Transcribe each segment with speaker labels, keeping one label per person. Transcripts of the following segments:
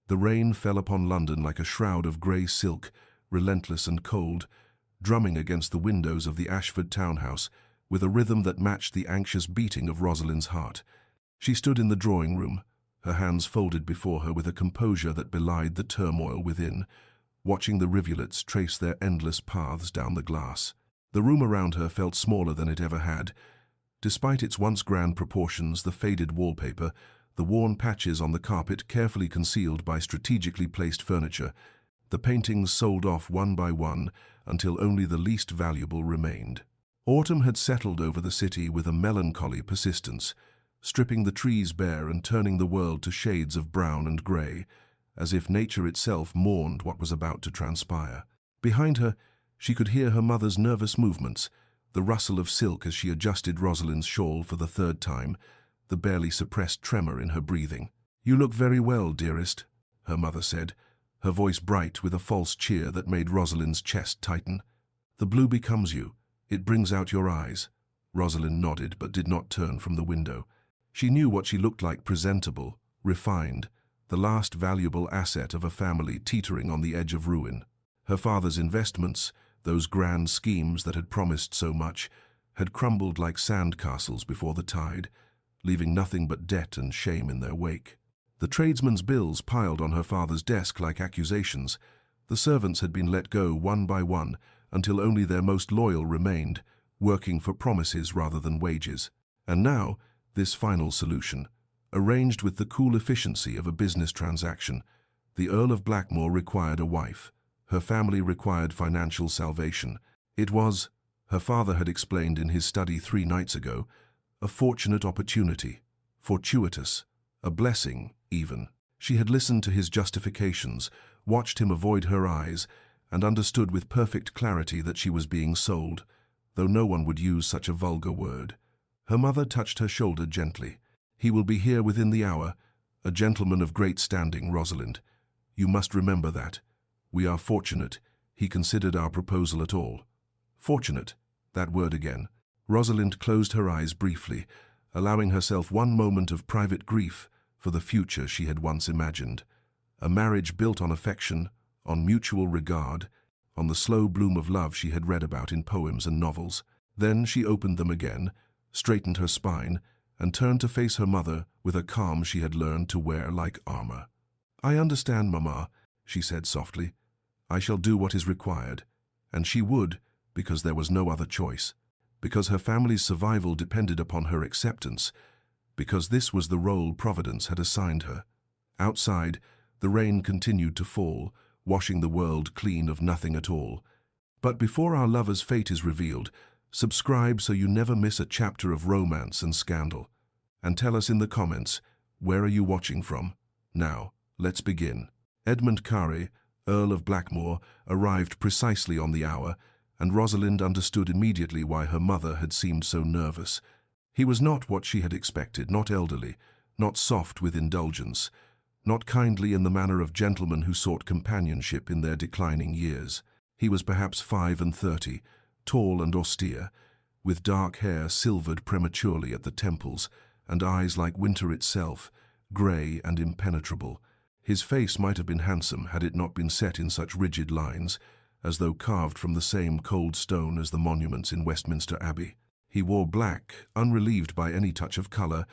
Speaker 1: The rain fell upon London like a shroud of grey silk, relentless and cold, drumming against the windows of the Ashford townhouse with a rhythm that matched the anxious beating of Rosalind's heart. She stood in the drawing-room, her hands folded before her with a composure that belied the turmoil within, watching the rivulets trace their endless paths down the glass. The room around her felt smaller than it ever had. Despite its once grand proportions, the faded wallpaper, the worn patches on the carpet carefully concealed by strategically placed furniture, the paintings sold off one by one until only the least valuable remained. Autumn had settled over the city with a melancholy persistence, stripping the trees bare and turning the world to shades of brown and grey, as if nature itself mourned what was about to transpire. Behind her, she could hear her mother's nervous movements, the rustle of silk as she adjusted Rosalind's shawl for the third time, the barely suppressed tremor in her breathing. "You look very well, dearest," her mother said, her voice bright with a false cheer that made Rosalind's chest tighten. "The blue becomes you. It brings out your eyes." Rosalind nodded but did not turn from the window. She knew what she looked like: presentable, refined, the last valuable asset of a family teetering on the edge of ruin. Her father's investments, those grand schemes that had promised so much, had crumbled like sandcastles before the tide, leaving nothing but debt and shame in their wake. The tradesmen's bills piled on her father's desk like accusations. The servants had been let go one by one until only their most loyal remained, working for promises rather than wages. And now, this final solution, arranged with the cool efficiency of a business transaction. The Earl of Blackmore required a wife. Her family required financial salvation. It was, her father had explained in his study 3 nights ago, a fortunate opportunity, fortuitous, a blessing even. She had listened to his justifications, watched him avoid her eyes, and understood with perfect clarity that she was being sold, though no one would use such a vulgar word. Her mother touched her shoulder gently. "He will be here within the hour, a gentleman of great standing, Rosalind. You must remember that. We are fortunate he considered our proposal at all." Fortunate, that word again. Rosalind closed her eyes briefly, allowing herself one moment of private grief for the future she had once imagined. A marriage built on affection, on mutual regard, on the slow bloom of love she had read about in poems and novels. Then she opened them again, straightened her spine, and turned to face her mother with a calm she had learned to wear like armor. "I understand, Mamma," she said softly. "I shall do what is required." And she would, because there was no other choice, because her family's survival depended upon her acceptance, because this was the role Providence had assigned her. Outside, the rain continued to fall, washing the world clean of nothing at all. But before our lover's fate is revealed, subscribe so you never miss a chapter of romance and scandal. And tell us in the comments, where are you watching from? Now, let's begin. Edmund Carey, Earl of Blackmore, arrived precisely on the hour, and Rosalind understood immediately why her mother had seemed so nervous. He was not what she had expected, not elderly, not soft with indulgence, not kindly in the manner of gentlemen who sought companionship in their declining years. He was perhaps 35, tall and austere, with dark hair silvered prematurely at the temples, and eyes like winter itself, grey and impenetrable. His face might have been handsome had it not been set in such rigid lines, as though carved from the same cold stone as the monuments in Westminster Abbey. He wore black, unrelieved by any touch of colour,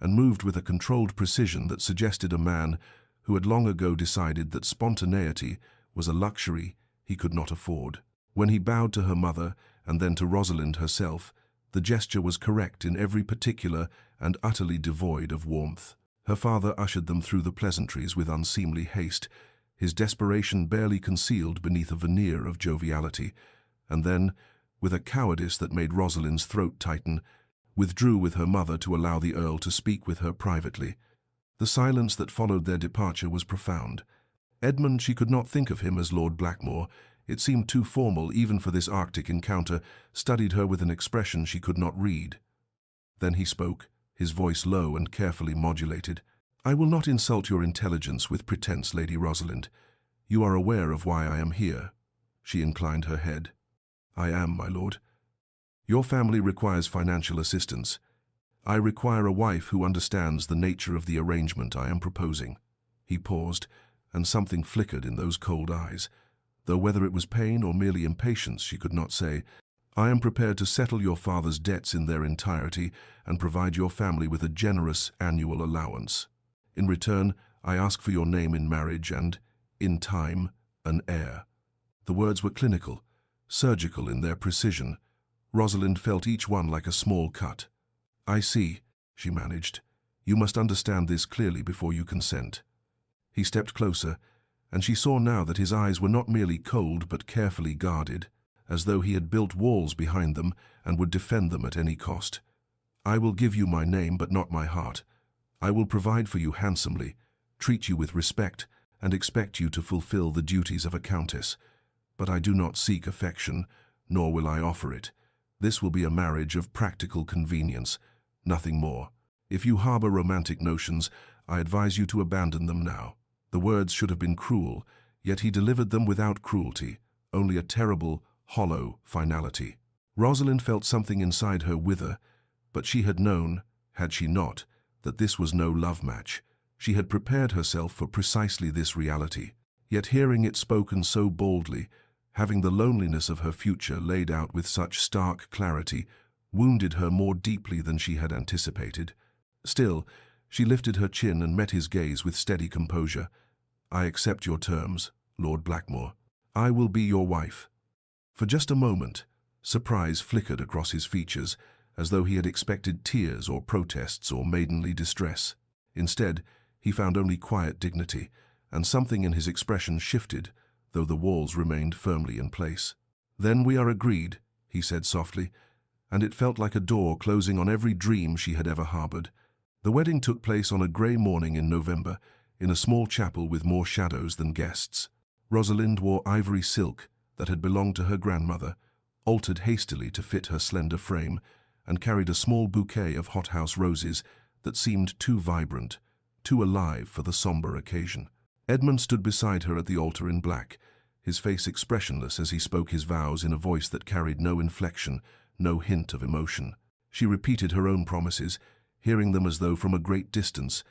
Speaker 1: and moved with a controlled precision that suggested a man who had long ago decided that spontaneity was a luxury he could not afford. When he bowed to her mother and then to Rosalind herself, the gesture was correct in every particular and utterly devoid of warmth. Her father ushered them through the pleasantries with unseemly haste, his desperation barely concealed beneath a veneer of joviality, and then, with a cowardice that made Rosalind's throat tighten, withdrew with her mother to allow the Earl to speak with her privately. The silence that followed their departure was profound. Edmund, she could not think of him as Lord Blackmore. It seemed too formal even for this Arctic encounter, studied her with an expression she could not read. Then he spoke, his voice low and carefully modulated. "I will not insult your intelligence with pretense, Lady Rosalind. You are aware of why I am here." She inclined her head. "I am, my lord. Your family requires financial assistance. I require a wife who understands the nature of the arrangement I am proposing." He paused, and something flickered in those cold eyes, though whether it was pain or merely impatience she could not say. "I am prepared to settle your father's debts in their entirety and provide your family with a generous annual allowance. In return, I ask for your name in marriage and, in time, an heir." The words were clinical, surgical in their precision. Rosalind felt each one like a small cut. "I see," she managed. "You must understand this clearly before you consent." He stepped closer, and she saw now that his eyes were not merely cold but carefully guarded, as though he had built walls behind them and would defend them at any cost. "I will give you my name but not my heart. I will provide for you handsomely, treat you with respect, and expect you to fulfill the duties of a countess. But I do not seek affection, nor will I offer it. This will be a marriage of practical convenience, nothing more. If you harbor romantic notions, I advise you to abandon them now." The words should have been cruel, yet he delivered them without cruelty, only a terrible, hollow finality. Rosalind felt something inside her wither, but she had known, had she not, that this was no love match. She had prepared herself for precisely this reality. Yet hearing it spoken so boldly, having the loneliness of her future laid out with such stark clarity, wounded her more deeply than she had anticipated. Still, she lifted her chin and met his gaze with steady composure. "I accept your terms, Lord Blackmore. I will be your wife." For just a moment, surprise flickered across his features, as though he had expected tears or protests or maidenly distress. Instead, he found only quiet dignity, and something in his expression shifted, though the walls remained firmly in place. "Then we are agreed," he said softly, and it felt like a door closing on every dream she had ever harbored. The wedding took place on a grey morning in November, in a small chapel with more shadows than guests. Rosalind wore ivory silk that had belonged to her grandmother, altered hastily to fit her slender frame, and carried a small bouquet of hothouse roses that seemed too vibrant, too alive for the somber occasion. Edmund stood beside her at the altar in black, his face expressionless as he spoke his vows in a voice that carried no inflection, no hint of emotion. She repeated her own promises, hearing them as though from a great distance,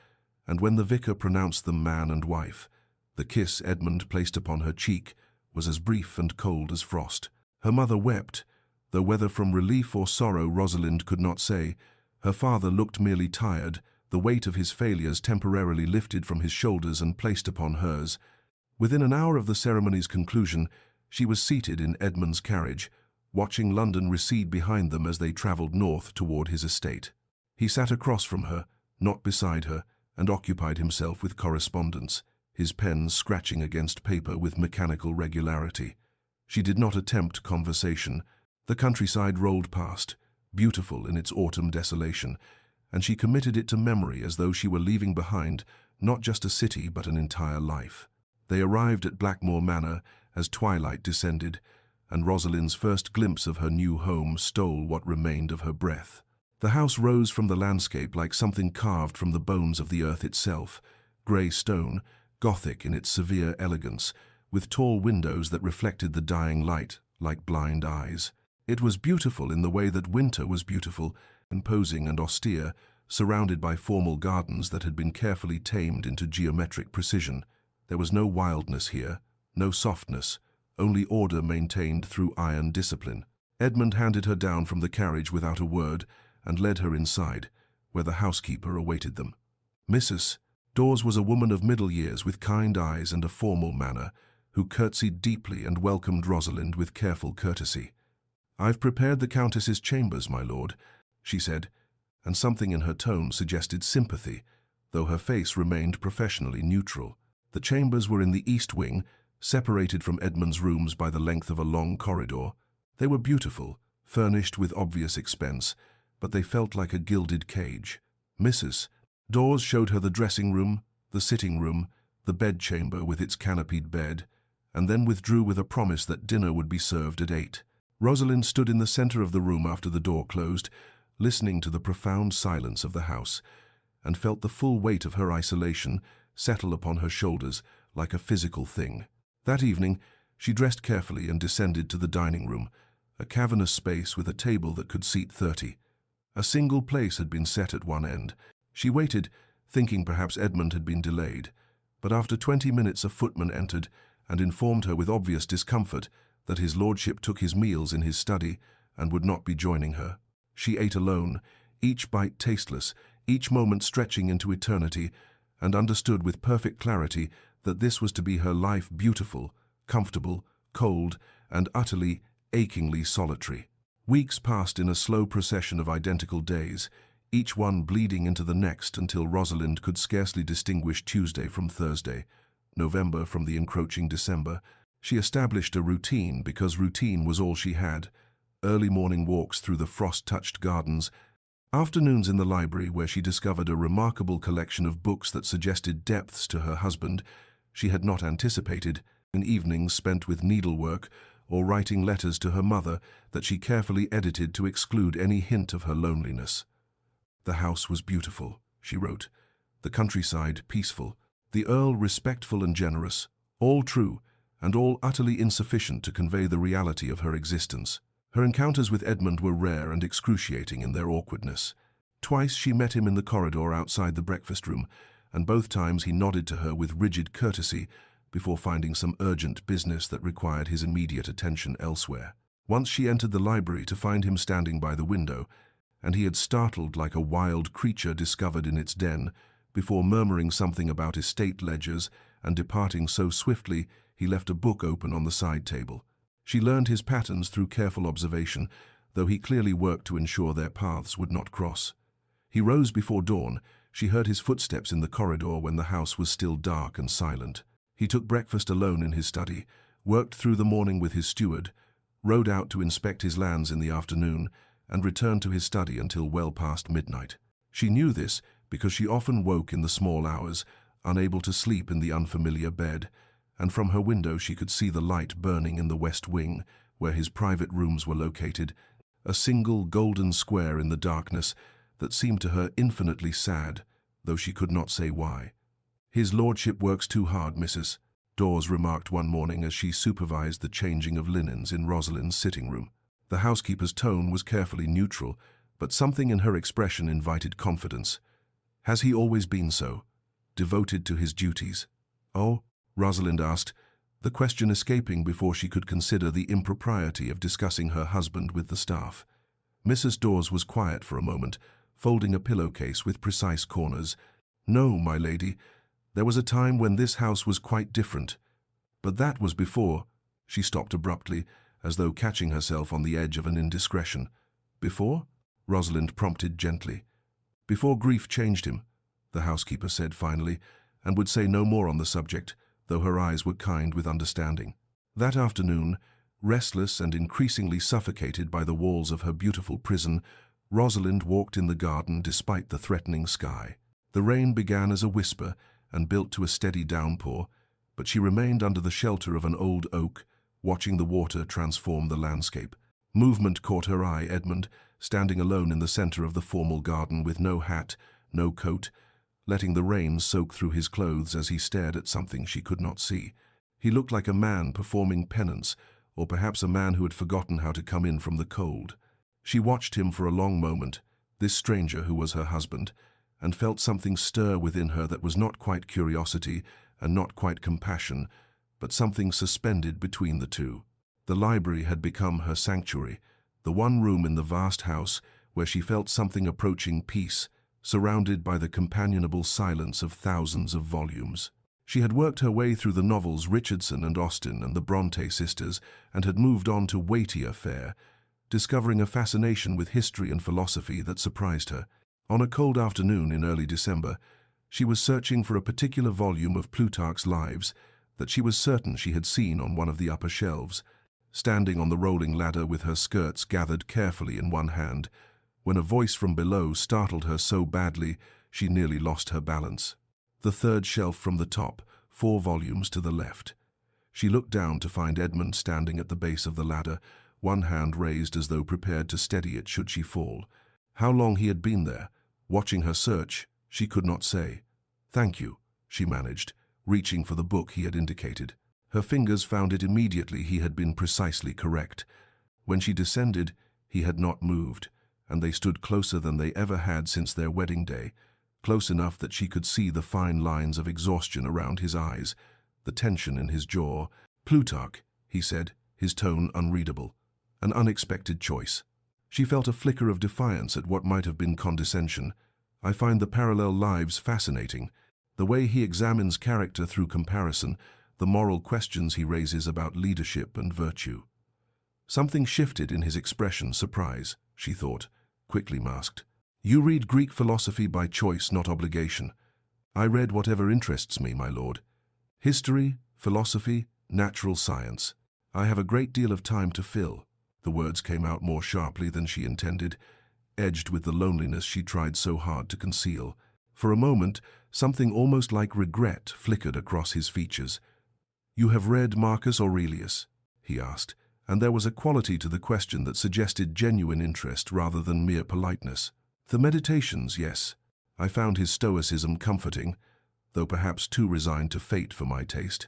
Speaker 1: and when the vicar pronounced them man and wife, the kiss Edmund placed upon her cheek was as brief and cold as frost. Her mother wept, though whether from relief or sorrow Rosalind could not say. Her father looked merely tired, the weight of his failures temporarily lifted from his shoulders and placed upon hers. Within an hour of the ceremony's conclusion, she was seated in Edmund's carriage, watching London recede behind them as they travelled north toward his estate. He sat across from her, not beside her, and occupied himself with correspondence, his pen scratching against paper with mechanical regularity. She did not attempt conversation. The countryside rolled past, beautiful in its autumn desolation, and she committed it to memory as though she were leaving behind not just a city but an entire life. They arrived at Blackmore Manor as twilight descended, and Rosalind's first glimpse of her new home stole what remained of her breath. The house rose from the landscape like something carved from the bones of the earth itself, grey stone, Gothic in its severe elegance, with tall windows that reflected the dying light like blind eyes. It was beautiful in the way that winter was beautiful, imposing and austere, surrounded by formal gardens that had been carefully tamed into geometric precision. There was no wildness here, no softness, only order maintained through iron discipline. Edmund handed her down from the carriage without a word and led her inside, where the housekeeper awaited them. Mrs. Dawes was a woman of middle years with kind eyes and a formal manner, who curtsied deeply and welcomed Rosalind with careful courtesy. "I've prepared the Countess's chambers, my lord," she said, and something in her tone suggested sympathy, though her face remained professionally neutral. The chambers were in the east wing, separated from Edmund's rooms by the length of a long corridor. They were beautiful, furnished with obvious expense, but they felt like a gilded cage. Mrs. Dawes showed her the dressing room, the sitting room, the bedchamber with its canopied bed, and then withdrew with a promise that dinner would be served at 8. Rosalind stood in the center of the room after the door closed, listening to the profound silence of the house, and felt the full weight of her isolation settle upon her shoulders like a physical thing. That evening, she dressed carefully and descended to the dining room, a cavernous space with a table that could seat 30. A single place had been set at one end. She waited, thinking perhaps Edmund had been delayed, But after 20 minutes a footman entered and informed her with obvious discomfort that his lordship took his meals in his study and would not be joining her. She ate alone, each bite tasteless, each moment stretching into eternity, and understood with perfect clarity that this was to be her life beautiful, comfortable, cold, and utterly, achingly solitary. Weeks passed in a slow procession of identical days, each one bleeding into the next until Rosalind could scarcely distinguish Tuesday from Thursday, November from the encroaching December. She established a routine because routine was all she had. Early morning walks through the frost-touched gardens, afternoons in the library where she discovered a remarkable collection of books that suggested depths to her husband she had not anticipated, and evenings spent with needlework or writing letters to her mother that she carefully edited to exclude any hint of her loneliness. The house was beautiful, she wrote, the countryside peaceful, the earl respectful and generous, all true, and all utterly insufficient to convey the reality of her existence. Her encounters with Edmund were rare and excruciating in their awkwardness. Twice she met him in the corridor outside the breakfast room, and both times he nodded to her with rigid courtesy before finding some urgent business that required his immediate attention elsewhere. Once she entered the library to find him standing by the window, and he had startled like a wild creature discovered in its den, before murmuring something about estate ledgers and departing so swiftly he left a book open on the side table. She learned his patterns through careful observation, though he clearly worked to ensure their paths would not cross. He rose before dawn. She heard his footsteps in the corridor when the house was still dark and silent. He took breakfast alone in his study, worked through the morning with his steward, rode out to inspect his lands in the afternoon, and returned to his study until well past midnight. She knew this because she often woke in the small hours, unable to sleep in the unfamiliar bed, and from her window she could see the light burning in the west wing, where his private rooms were located, a single golden square in the darkness that seemed to her infinitely sad, though she could not say why. "His lordship works too hard, Mrs." Dawes remarked one morning as she supervised the changing of linens in Rosalind's sitting room. The housekeeper's tone was carefully neutral, but something in her expression invited confidence. "Has he always been so? Devoted to his duties?" "Oh?" Rosalind asked, the question escaping before she could consider the impropriety of discussing her husband with the staff. Mrs. Dawes was quiet for a moment, folding a pillowcase with precise corners. "No, my lady. There was a time when this house was quite different. But that was before—" She stopped abruptly, as though catching herself on the edge of an indiscretion. "Before?" Rosalind prompted gently. "Before grief changed him," the housekeeper said finally, and would say no more on the subject, though her eyes were kind with understanding. That afternoon, restless and increasingly suffocated by the walls of her beautiful prison, Rosalind walked in the garden despite the threatening sky. The rain began as a whisper and built to a steady downpour, but she remained under the shelter of an old oak, watching the water transform the landscape. Movement caught her eye. Edmund, standing alone in the center of the formal garden with no hat, no coat, letting the rain soak through his clothes as he stared at something she could not see. He looked like a man performing penance, or perhaps a man who had forgotten how to come in from the cold. She watched him for a long moment, this stranger who was her husband, and felt something stir within her that was not quite curiosity and not quite compassion, but something suspended between the two. The library had become her sanctuary, the one room in the vast house where she felt something approaching peace, surrounded by the companionable silence of thousands of volumes. She had worked her way through the novels Richardson and Austen and the Bronte sisters and had moved on to weightier fare, discovering a fascination with history and philosophy that surprised her. On a cold afternoon in early December, she was searching for a particular volume of Plutarch's Lives that she was certain she had seen on one of the upper shelves, standing on the rolling ladder with her skirts gathered carefully in one hand, when a voice from below startled her so badly she nearly lost her balance. The third shelf from the top, 4 volumes to the left. She looked down to find Edmund standing at the base of the ladder, one hand raised as though prepared to steady it should she fall. How long he had been there, watching her search, she could not say. "Thank you," she managed, reaching for the book he had indicated. Her fingers found it immediately. He had been precisely correct. When she descended, he had not moved, and they stood closer than they ever had since their wedding day, close enough that she could see the fine lines of exhaustion around his eyes, the tension in his jaw. "Plutarch," he said, his tone unreadable. An unexpected choice. She felt a flicker of defiance at what might have been condescension. "I find the parallel lives fascinating. The way he examines character through comparison, the moral questions he raises about leadership and virtue." Something shifted in his expression, surprise, she thought, quickly masked. "You read Greek philosophy by choice, not obligation." "I read whatever interests me, my lord. History, philosophy, natural science. I have a great deal of time to fill." The words came out more sharply than she intended, edged with the loneliness she tried so hard to conceal. For a moment, something almost like regret flickered across his features. "You have read Marcus Aurelius?" he asked, and there was a quality to the question that suggested genuine interest rather than mere politeness. "The Meditations, yes. I found his stoicism comforting, though perhaps too resigned to fate for my taste."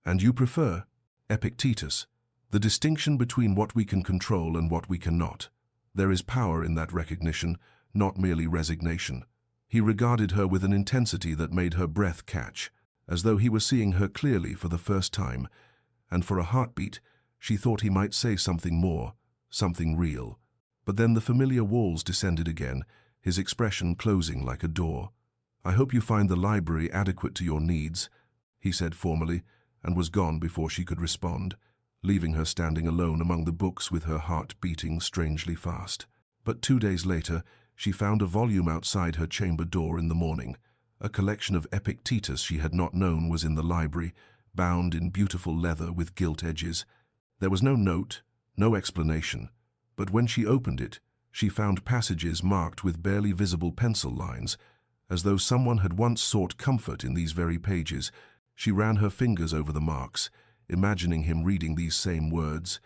Speaker 1: "And you prefer Epictetus? The distinction between what we can control and what we cannot. There is power in that recognition, not merely resignation." He regarded her with an intensity that made her breath catch, as though he were seeing her clearly for the first time, and for a heartbeat, she thought he might say something more, something real. But then the familiar walls descended again, his expression closing like a door. "I hope you find the library adequate to your needs," he said formally, and was gone before she could respond, leaving her standing alone among the books with her heart beating strangely fast. But 2 days later, she found a volume outside her chamber door in the morning. A collection of Epictetus she had not known was in the library, bound in beautiful leather with gilt edges. There was no note, no explanation, but when she opened it, she found passages marked with barely visible pencil lines, as though someone had once sought comfort in these very pages. She ran her fingers over the marks, imagining him reading these same words,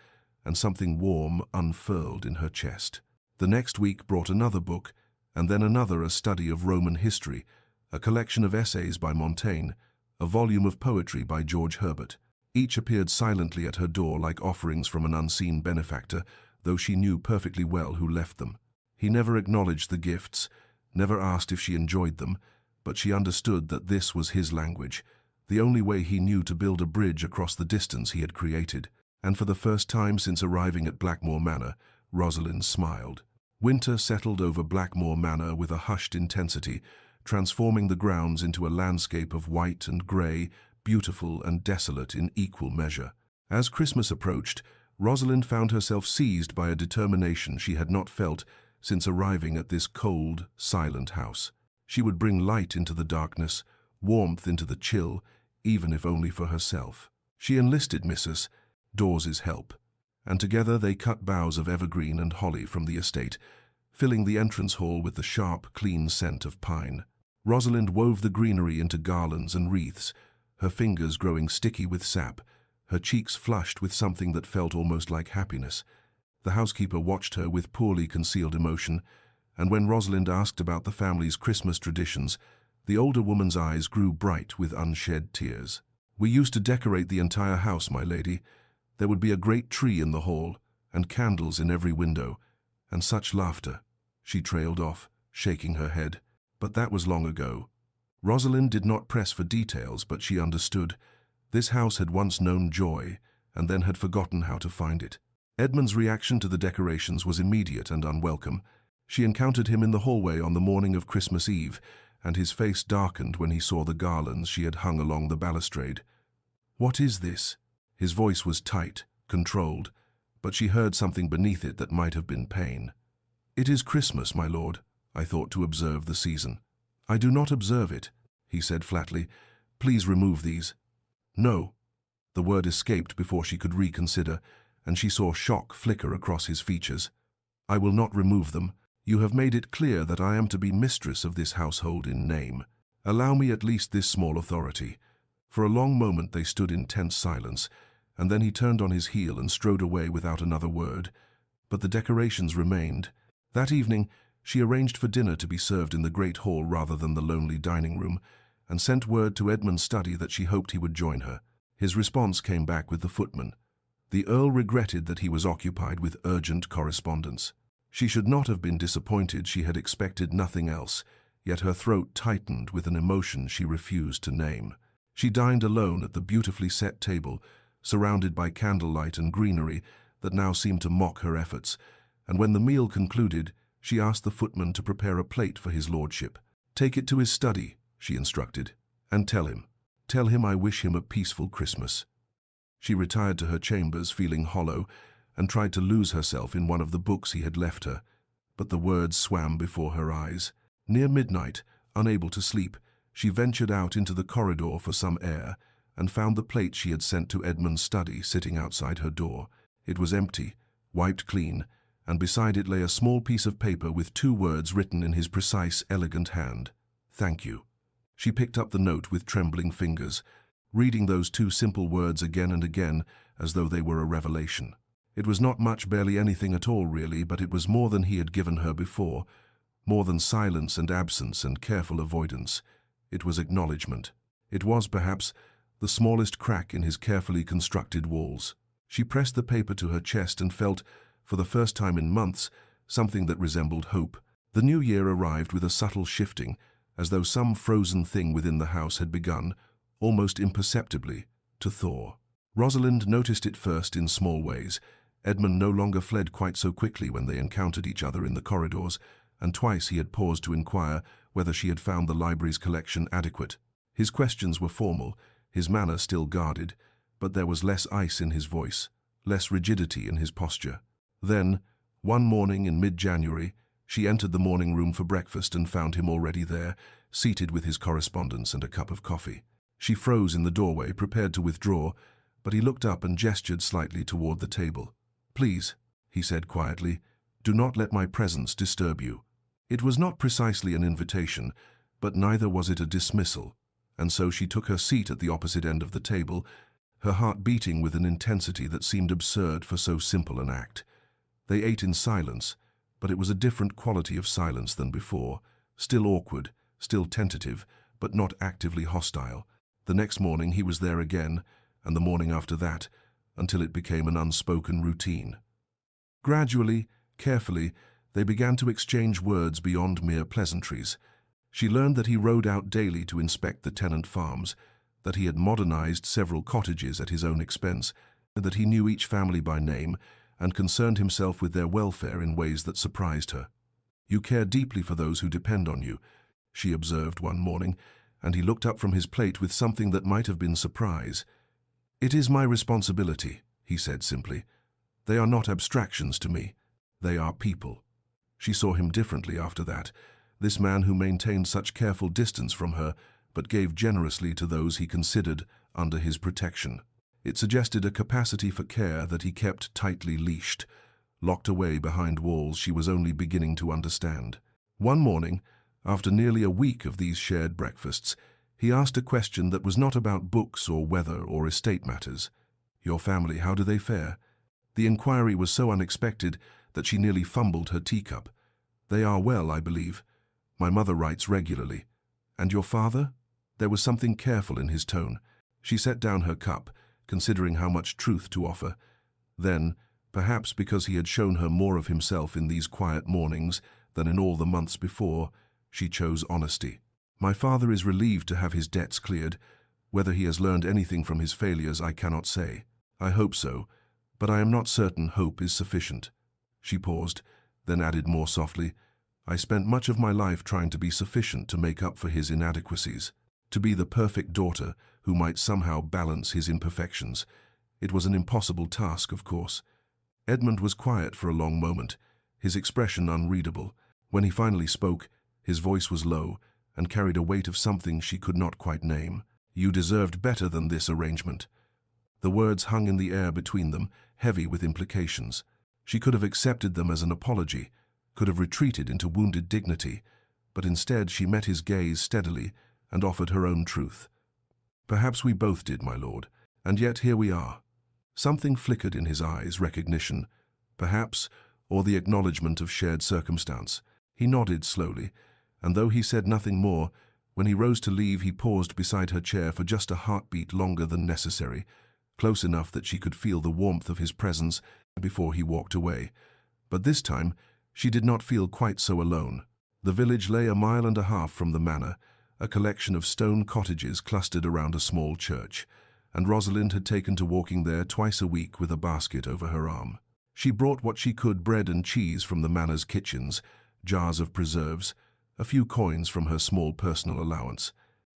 Speaker 1: and something warm unfurled in her chest. The next week brought another book, and then another, a study of Roman history, a collection of essays by Montaigne, a volume of poetry by George Herbert. Each appeared silently at her door like offerings from an unseen benefactor, though she knew perfectly well who left them. He never acknowledged the gifts, never asked if she enjoyed them, but she understood that this was his language, the only way he knew to build a bridge across the distance he had created. And for the first time since arriving at Blackmore Manor, Rosalind smiled. Winter settled over Blackmore Manor with a hushed intensity, transforming the grounds into a landscape of white and grey, beautiful and desolate in equal measure. As Christmas approached, Rosalind found herself seized by a determination she had not felt since arriving at this cold, silent house. She would bring light into the darkness, warmth into the chill, even if only for herself. She enlisted Mrs. Dawes's help, and together they cut boughs of evergreen and holly from the estate, filling the entrance hall with the sharp, clean scent of pine. Rosalind wove the greenery into garlands and wreaths, her fingers growing sticky with sap, her cheeks flushed with something that felt almost like happiness. The housekeeper watched her with poorly concealed emotion, and when Rosalind asked about the family's Christmas traditions, the older woman's eyes grew bright with unshed tears. "We used to decorate the entire house, my lady. There would be a great tree in the hall, and candles in every window, and such laughter." She trailed off, shaking her head. But that was long ago. Rosalind did not press for details, but she understood. This house had once known joy, and then had forgotten how to find it. Edmund's reaction to the decorations was immediate and unwelcome. She encountered him in the hallway on the morning of Christmas Eve, and his face darkened when he saw the garlands she had hung along the balustrade. "What is this?" His voice was tight, controlled, but she heard something beneath it that might have been pain. "It is Christmas, my lord. I thought to observe the season." "I do not observe it," he said flatly. "Please remove these." "No." The word escaped before she could reconsider, and she saw shock flicker across his features. "I will not remove them. You have made it clear that I am to be mistress of this household in name. Allow me at least this small authority." For a long moment they stood in tense silence, and then he turned on his heel and strode away without another word. But the decorations remained. That evening, she arranged for dinner to be served in the great hall rather than the lonely dining room, and sent word to Edmund's study that she hoped he would join her. His response came back with the footman. The Earl regretted that he was occupied with urgent correspondence. She should not have been disappointed. She had expected nothing else. yet her throat tightened with an emotion she refused to name. She dined alone at the beautifully set table, surrounded by candlelight and greenery that now seemed to mock her efforts, and when the meal concluded, she asked the footman to prepare a plate for his lordship. "Take it to his study," she instructed, "and tell him I wish him a peaceful Christmas." She retired to her chambers feeling hollow and tried to lose herself in one of the books he had left her, but the words swam before her eyes. Near midnight, unable to sleep, she ventured out into the corridor for some air and found the plate she had sent to Edmund's study sitting outside her door. It was empty, wiped clean, and beside it lay a small piece of paper with 2 words written in his precise, elegant hand. "Thank you." She picked up the note with trembling fingers, reading those 2 simple words again and again as though they were a revelation. It was not much, barely anything at all really, but it was more than he had given her before, more than silence and absence and careful avoidance. It was acknowledgement. It was, perhaps, the smallest crack in his carefully constructed walls. She pressed the paper to her chest and felt, for the first time in months, something that resembled hope. The new year arrived with a subtle shifting, as though some frozen thing within the house had begun, almost imperceptibly, to thaw. Rosalind noticed it first in small ways. Edmund no longer fled quite so quickly when they encountered each other in the corridors, and twice he had paused to inquire whether she had found the library's collection adequate. His questions were formal, his manner still guarded, but there was less ice in his voice, less rigidity in his posture. Then, one morning in mid-January, she entered the morning room for breakfast and found him already there, seated with his correspondence and a cup of coffee. She froze in the doorway, prepared to withdraw, but he looked up and gestured slightly toward the table. "Please," he said quietly, "do not let my presence disturb you." It was not precisely an invitation, but neither was it a dismissal, and so she took her seat at the opposite end of the table, her heart beating with an intensity that seemed absurd for so simple an act. They ate in silence, but it was a different quality of silence than before, still awkward, still tentative, but not actively hostile. The next morning he was there again, and the morning after that, until it became an unspoken routine. Gradually, carefully, they began to exchange words beyond mere pleasantries. She learned that he rode out daily to inspect the tenant farms, that he had modernized several cottages at his own expense, and that he knew each family by name and concerned himself with their welfare in ways that surprised her. "You care deeply for those who depend on you," she observed one morning, and he looked up from his plate with something that might have been surprise. "It is my responsibility," he said simply. "They are not abstractions to me. They are people." She saw him differently after that, this man who maintained such careful distance from her, but gave generously to those he considered under his protection. It suggested a capacity for care that he kept tightly leashed, locked away behind walls she was only beginning to understand. One morning, after nearly a week of these shared breakfasts, he asked a question that was not about books or weather or estate matters. "Your family, how do they fare?" The inquiry was so unexpected that she nearly fumbled her teacup. "They are well, I believe. My mother writes regularly." "And your father?" There was something careful in his tone. She set down her cup, considering how much truth to offer. Then, perhaps because he had shown her more of himself in these quiet mornings than in all the months before, she chose honesty. "My father is relieved to have his debts cleared. Whether he has learned anything from his failures, I cannot say. I hope so, but I am not certain hope is sufficient." She paused, then added more softly, "I spent much of my life trying to be sufficient to make up for his inadequacies, to be the perfect daughter who might somehow balance his imperfections. It was an impossible task, of course." Edmund was quiet for a long moment, his expression unreadable. When he finally spoke, his voice was low and carried a weight of something she could not quite name. "You deserved better than this arrangement." The words hung in the air between them, heavy with implications. She could have accepted them as an apology, could have retreated into wounded dignity, but instead she met his gaze steadily and offered her own truth. "Perhaps we both did, my lord, and yet here we are." Something flickered in his eyes, recognition, perhaps, or the acknowledgement of shared circumstance. He nodded slowly, and though he said nothing more, when he rose to leave he paused beside her chair for just a heartbeat longer than necessary, close enough that she could feel the warmth of his presence before he walked away. But this time, she did not feel quite so alone. The village lay 1.5 miles from the manor, a collection of stone cottages clustered around a small church, and Rosalind had taken to walking there twice a week with a basket over her arm. She brought what she could: bread and cheese from the manor's kitchens, jars of preserves, a few coins from her small personal allowance.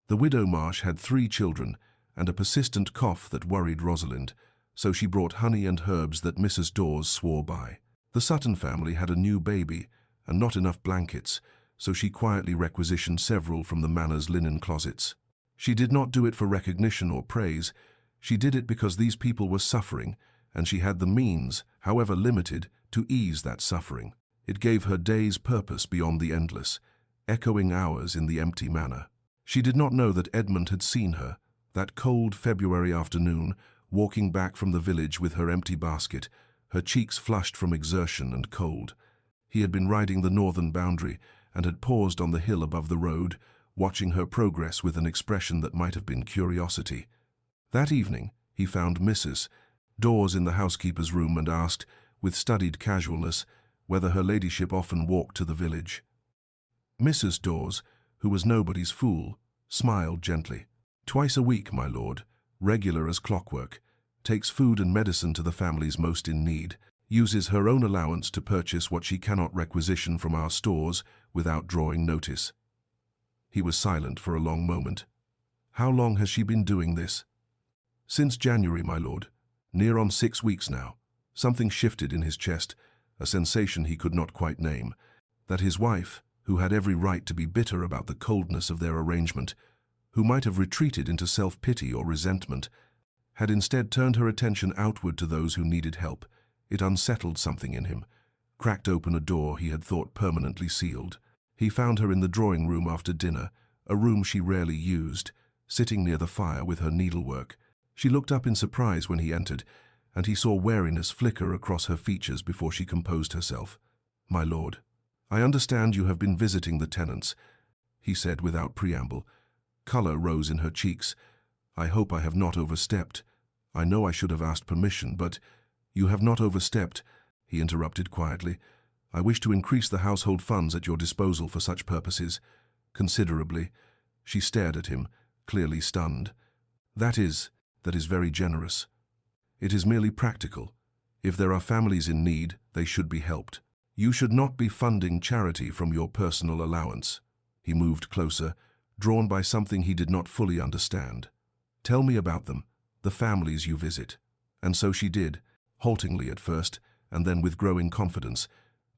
Speaker 1: The widow Marsh had 3 children and a persistent cough that worried Rosalind, so she brought honey and herbs that Mrs. Dawes swore by. The Sutton family had a new baby and not enough blankets, so she quietly requisitioned several from the manor's linen closets. She did not do it for recognition or praise. She did it because these people were suffering, and she had the means, however limited, to ease that suffering. It gave her days purpose beyond the endless, echoing hours in the empty manor. She did not know that Edmund had seen her, that cold February afternoon, walking back from the village with her empty basket, her cheeks flushed from exertion and cold. He had been riding the northern boundary and had paused on the hill above the road, watching her progress with an expression that might have been curiosity. That evening, he found Mrs. Dawes in the housekeeper's room and asked, with studied casualness, whether her ladyship often walked to the village. Mrs. Dawes, who was nobody's fool, smiled gently. "Twice a week, my lord, regular as clockwork, takes food and medicine to the families most in need, uses her own allowance to purchase what she cannot requisition from our stores without drawing notice." He was silent for a long moment. "How long has she been doing this?" "Since January, my lord. Near on 6 weeks now." Something shifted in his chest, a sensation he could not quite name. That his wife, who had every right to be bitter about the coldness of their arrangement, who might have retreated into self-pity or resentment, had instead turned her attention outward to those who needed help. It unsettled something in him, cracked open a door he had thought permanently sealed. He found her in the drawing room after dinner, a room she rarely used, sitting near the fire with her needlework. She looked up in surprise when he entered, and he saw wariness flicker across her features before she composed herself. "My lord, I understand you have been visiting the tenants," he said without preamble. Color rose in her cheeks. "I hope I have not overstepped. I know I should have asked permission, but—" "You have not overstepped," he interrupted quietly. "I wish to increase the household funds at your disposal for such purposes, considerably." She stared at him, clearly stunned. That is very generous. It is merely practical. If there are families in need, they should be helped. You should not be funding charity from your personal allowance." He moved closer, drawn by something he did not fully understand. "Tell me about them, the families you visit." And so she did, haltingly at first, and then with growing confidence,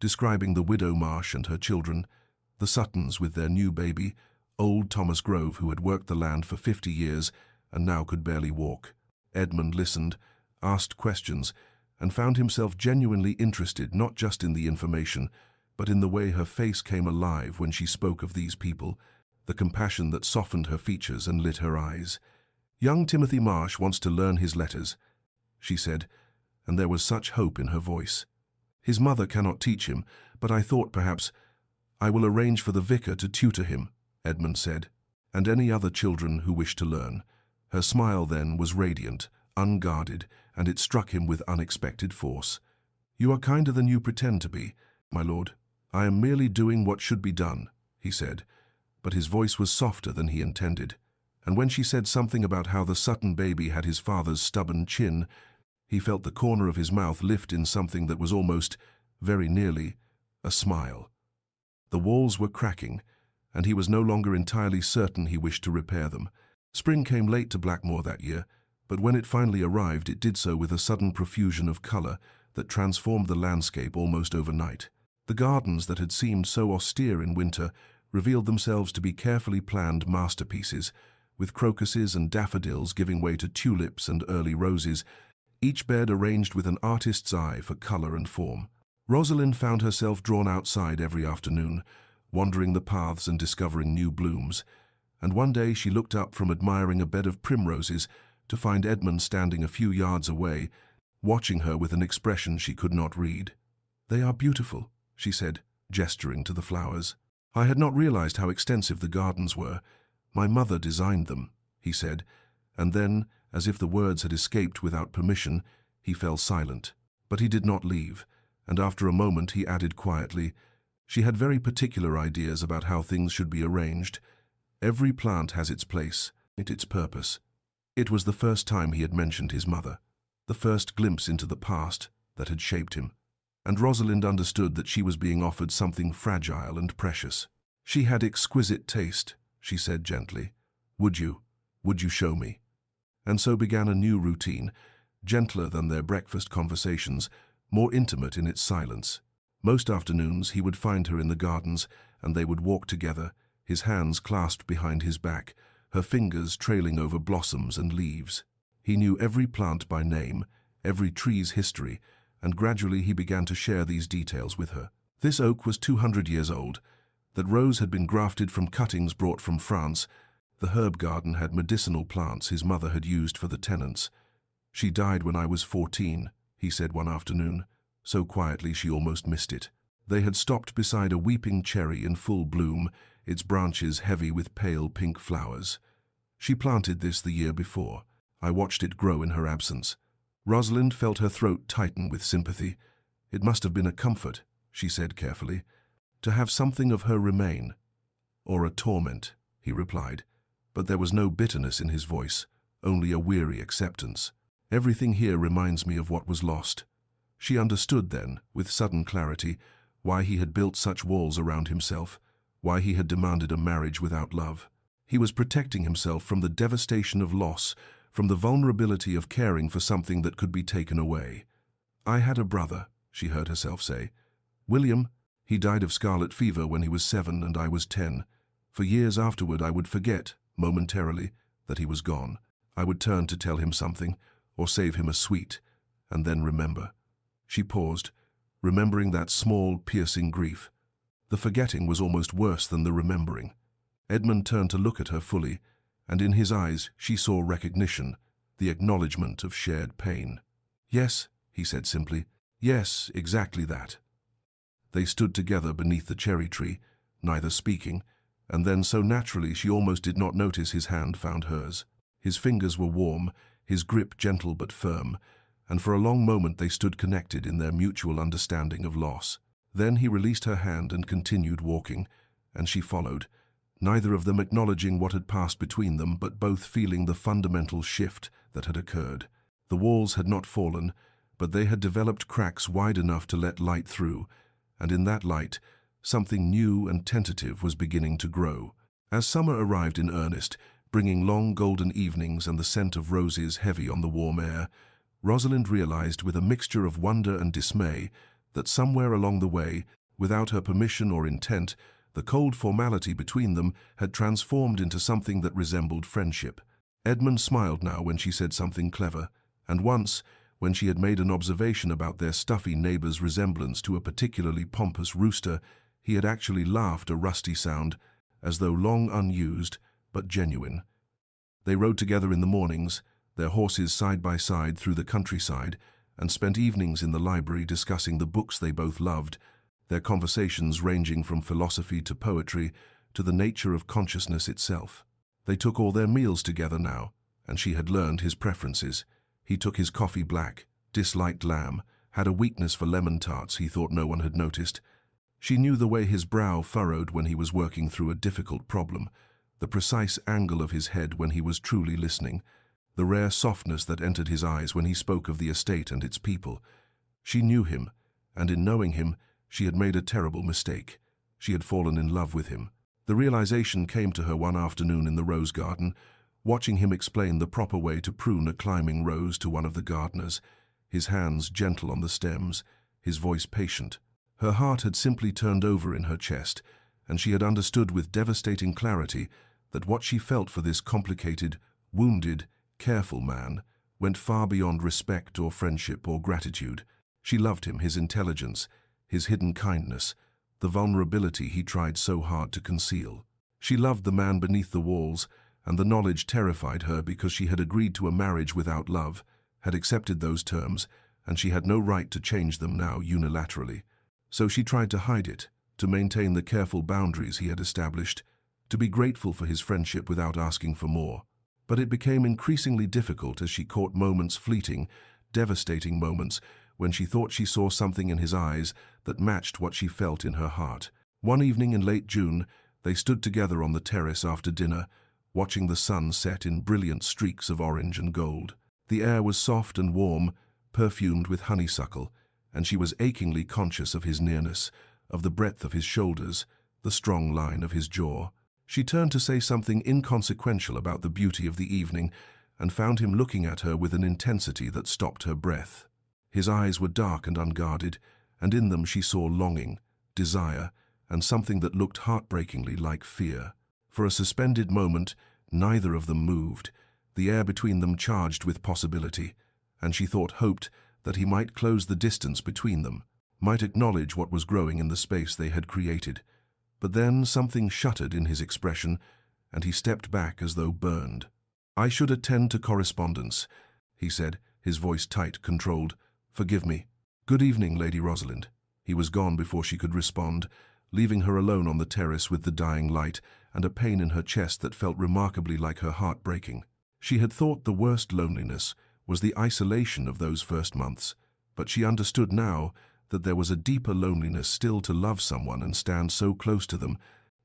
Speaker 1: describing the widow Marsh and her children, the Suttons with their new baby, old Thomas Grove, who had worked the land for 50 years and now could barely walk. Edmund listened, asked questions, and found himself genuinely interested not just in the information, but in the way her face came alive when she spoke of these people, the compassion that softened her features and lit her eyes. "Young Timothy Marsh wants to learn his letters," she said, and there was such hope in her voice. "His mother cannot teach him, but I thought perhaps—" "I will arrange for the vicar to tutor him," Edmund said, "and any other children who wish to learn." Her smile then was radiant, unguarded, and it struck him with unexpected force. "You are kinder than you pretend to be, my lord. I am merely doing what should be done," he said, but his voice was softer than he intended. And when she said something about how the Sutton baby had his father's stubborn chin, he felt the corner of his mouth lift in something that was almost, very nearly, a smile. The walls were cracking, and he was no longer entirely certain he wished to repair them. Spring came late to Blackmore that year, but when it finally arrived, it did so with a sudden profusion of color that transformed the landscape almost overnight. The gardens that had seemed so austere in winter revealed themselves to be carefully planned masterpieces, with crocuses and daffodils giving way to tulips and early roses, each bed arranged with an artist's eye for color and form. Rosalind found herself drawn outside every afternoon, wandering the paths and discovering new blooms, and one day she looked up from admiring a bed of primroses to find Edmund standing a few yards away, watching her with an expression she could not read. "They are beautiful," she said, gesturing to the flowers. "I had not realized how extensive the gardens were. My mother designed them," he said, and then, as if the words had escaped without permission, he fell silent. But he did not leave, and after a moment he added quietly, She had very particular ideas about how things should be arranged. Every plant has its place, its purpose. It was the first time he had mentioned his mother, the first glimpse into the past that had shaped him. And Rosalind understood that she was being offered something fragile and precious. She had exquisite taste, she said gently. Would you show me? And so began a new routine, gentler than their breakfast conversations, more intimate in its silence. Most afternoons he would find her in the gardens, and they would walk together, his hands clasped behind his back, her fingers trailing over blossoms and leaves. He knew every plant by name, every tree's history, and gradually he began to share these details with her. This oak was 200 years old. That rose had been grafted from cuttings brought from France. The herb garden had medicinal plants his mother had used for the tenants. She died when I was 14, he said one afternoon, so quietly she almost missed it. They had stopped beside a weeping cherry in full bloom, its branches heavy with pale pink flowers. She planted this the year before. I watched it grow in her absence. Rosalind felt her throat tighten with sympathy. It must have been a comfort, she said carefully, to have something of her remain. Or a torment, he replied, but there was no bitterness in his voice, only a weary acceptance. Everything here reminds me of what was lost. She understood then, with sudden clarity, why he had built such walls around himself, why he had demanded a marriage without love. He was protecting himself from the devastation of loss, from the vulnerability of caring for something that could be taken away. I had a brother, she heard herself say. William, he died of scarlet fever when he was 7 and I was 10. For years afterward I would forget, momentarily, that he was gone. I would turn to tell him something, or save him a sweet, and then remember. She paused, remembering that small, piercing grief. The forgetting was almost worse than the remembering. Edmund turned to look at her fully, and in his eyes she saw recognition, the acknowledgement of shared pain. Yes, he said simply. Yes, exactly that. They stood together beneath the cherry tree, neither speaking, and then so naturally she almost did not notice his hand found hers. His fingers were warm, his grip gentle but firm, and for a long moment they stood connected in their mutual understanding of loss. Then he released her hand and continued walking, and she followed, neither of them acknowledging what had passed between them, but both feeling the fundamental shift that had occurred. The walls had not fallen, but they had developed cracks wide enough to let light through, and in that light, something new and tentative was beginning to grow. As summer arrived in earnest, bringing long golden evenings and the scent of roses heavy on the warm air, Rosalind realized with a mixture of wonder and dismay that somewhere along the way, without her permission or intent, the cold formality between them had transformed into something that resembled friendship. Edmund smiled now when she said something clever, and once, when she had made an observation about their stuffy neighbor's resemblance to a particularly pompous rooster, he had actually laughed a rusty sound, as though long unused, but genuine. They rode together in the mornings, their horses side by side through the countryside, and spent evenings in the library discussing the books they both loved, their conversations ranging from philosophy to poetry to the nature of consciousness itself. They took all their meals together now, and she had learned his preferences. He took his coffee black, disliked lamb, had a weakness for lemon tarts he thought no one had noticed. She knew the way his brow furrowed when he was working through a difficult problem, the precise angle of his head when he was truly listening, the rare softness that entered his eyes when he spoke of the estate and its people. She knew him, and in knowing him, she had made a terrible mistake. She had fallen in love with him. The realization came to her one afternoon in the rose garden, watching him explain the proper way to prune a climbing rose to one of the gardeners, his hands gentle on the stems, his voice patient. Her heart had simply turned over in her chest, and she had understood with devastating clarity that what she felt for this complicated, wounded, careful man went far beyond respect or friendship or gratitude. She loved him, his intelligence, his hidden kindness, the vulnerability he tried so hard to conceal. She loved the man beneath the walls, and the knowledge terrified her because she had agreed to a marriage without love, had accepted those terms, and she had no right to change them now unilaterally. So she tried to hide it, to maintain the careful boundaries he had established, to be grateful for his friendship without asking for more. But it became increasingly difficult as she caught moments, fleeting, devastating moments, when she thought she saw something in his eyes that matched what she felt in her heart. One evening in late June, they stood together on the terrace after dinner, watching the sun set in brilliant streaks of orange and gold. The air was soft and warm, perfumed with honeysuckle, and she was achingly conscious of his nearness, of the breadth of his shoulders, the strong line of his jaw. She turned to say something inconsequential about the beauty of the evening, and found him looking at her with an intensity that stopped her breath. His eyes were dark and unguarded, and in them she saw longing, desire, and something that looked heartbreakingly like fear. For a suspended moment, neither of them moved, the air between them charged with possibility, and she hoped that he might close the distance between them, might acknowledge what was growing in the space they had created. But then something shuttered in his expression, and he stepped back as though burned. "I should attend to correspondence," he said, his voice tight, controlled. "Forgive me. Good evening, Lady Rosalind." He was gone before she could respond, leaving her alone on the terrace with the dying light and a pain in her chest that felt remarkably like her heart breaking. She had thought the worst loneliness was the isolation of those first months, but she understood now that there was a deeper loneliness still to love someone and stand so close to them,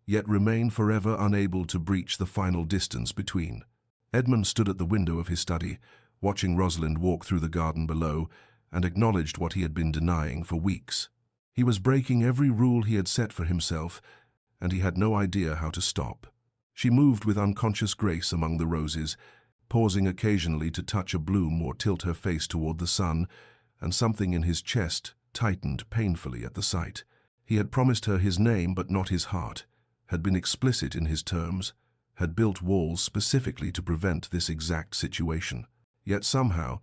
Speaker 1: yet remain forever unable to breach the final distance between. Edmund stood at the window of his study, watching Rosalind walk through the garden below, and acknowledged what he had been denying for weeks. He was breaking every rule he had set for himself, and he had no idea how to stop. She moved with unconscious grace among the roses, pausing occasionally to touch a bloom or tilt her face toward the sun, and something in his chest tightened painfully at the sight. He had promised her his name but not his heart, had been explicit in his terms, had built walls specifically to prevent this exact situation. Yet somehow,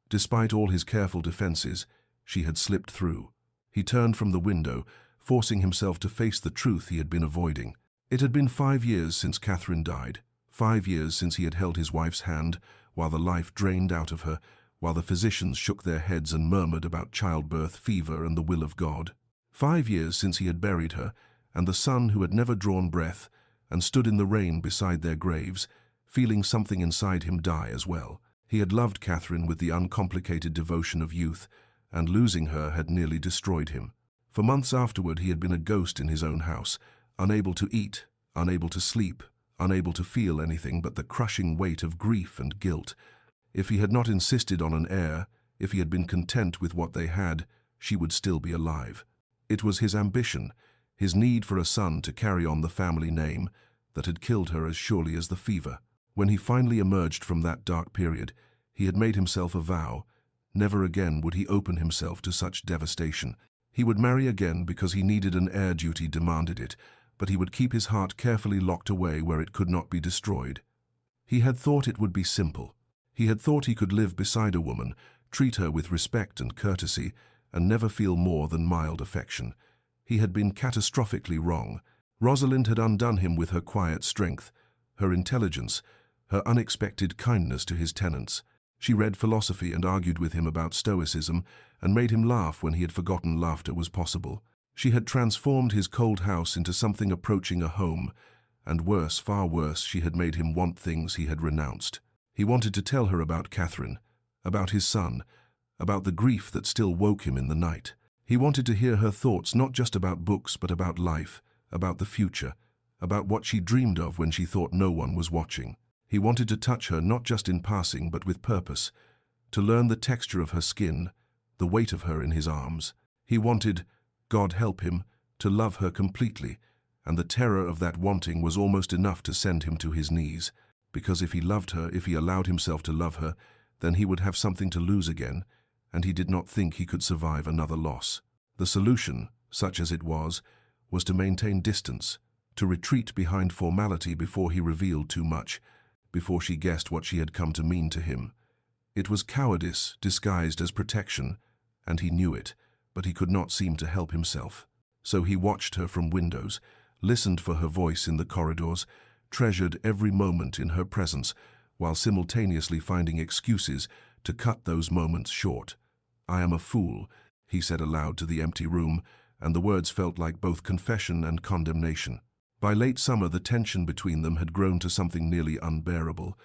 Speaker 1: despite all his careful defenses, she had slipped through. He turned from the window, forcing himself to face the truth he had been avoiding. It had been 5 years since Catherine died, 5 years since he had held his wife's hand while the life drained out of her, while the physicians shook their heads and murmured about childbirth, fever, and the will of God. 5 years since he had buried her, and the son who had never drawn breath and stood in the rain beside their graves, feeling something inside him die as well. He had loved Catherine with the uncomplicated devotion of youth, and losing her had nearly destroyed him. For months afterward he had been a ghost in his own house, unable to eat, unable to sleep, unable to feel anything but the crushing weight of grief and guilt. If he had not insisted on an heir, if he had been content with what they had, she would still be alive. It was his ambition, his need for a son to carry on the family name, that had killed her as surely as the fever. When he finally emerged from that dark period, he had made himself a vow. Never again would he open himself to such devastation. He would marry again because he needed an heir, duty demanded it, but he would keep his heart carefully locked away where it could not be destroyed. He had thought it would be simple. He had thought he could live beside a woman, treat her with respect and courtesy, and never feel more than mild affection. He had been catastrophically wrong. Rosalind had undone him with her quiet strength, her intelligence, her unexpected kindness to his tenants. She read philosophy and argued with him about stoicism and made him laugh when he had forgotten laughter was possible. She had transformed his cold house into something approaching a home, and worse, far worse, she had made him want things he had renounced. He wanted to tell her about Catherine, about his son, about the grief that still woke him in the night. He wanted to hear her thoughts not just about books but about life, about the future, about what she dreamed of when she thought no one was watching. He wanted to touch her not just in passing but with purpose, to learn the texture of her skin, the weight of her in his arms. He wanted, God help him, to love her completely, and the terror of that wanting was almost enough to send him to his knees, because if he loved her, if he allowed himself to love her, then he would have something to lose again, and he did not think he could survive another loss. The solution, such as it was to maintain distance, to retreat behind formality before he revealed too much, before she guessed what she had come to mean to him. It was cowardice disguised as protection, and he knew it, but he could not seem to help himself. So he watched her from windows, listened for her voice in the corridors, treasured every moment in her presence, while simultaneously finding excuses to cut those moments short. "I am a fool," he said aloud to the empty room, and the words felt like both confession and condemnation. By late summer, the tension between them had grown to something nearly unbearable,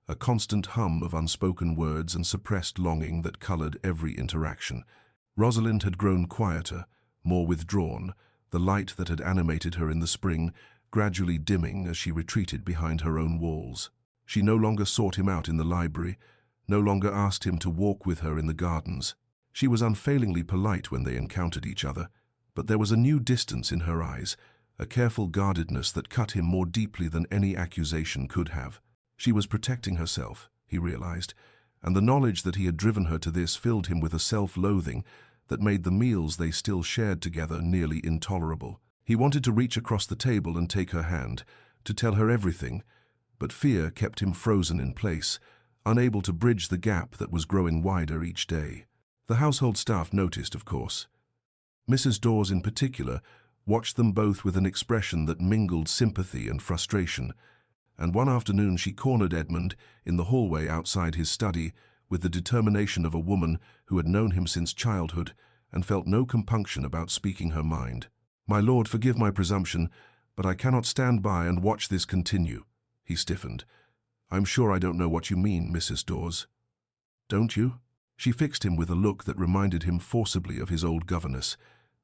Speaker 1: a constant hum of unspoken words and suppressed longing that colored every interaction. Rosalind had grown quieter, more withdrawn, the light that had animated her in the spring gradually dimming as she retreated behind her own walls. She no longer sought him out in the library, no longer asked him to walk with her in the gardens. She was unfailingly polite when they encountered each other, but there was a new distance in her eyes, a careful guardedness that cut him more deeply than any accusation could have. She was protecting herself, he realized, and the knowledge that he had driven her to this filled him with a self-loathing that made the meals they still shared together nearly intolerable. He wanted to reach across the table and take her hand, to tell her everything, but fear kept him frozen in place, unable to bridge the gap that was growing wider each day. The household staff noticed, of course. Mrs. Dawes, in particular, watched them both with an expression that mingled sympathy and frustration, and one afternoon she cornered Edmund in the hallway outside his study with the determination of a woman who had known him since childhood and felt no compunction about speaking her mind. "My lord, forgive my presumption, but I cannot stand by and watch this continue." He stiffened. "I'm sure I don't know what you mean, Mrs. Dawes." "Don't you?" She fixed him with a look that reminded him forcibly of his old governess.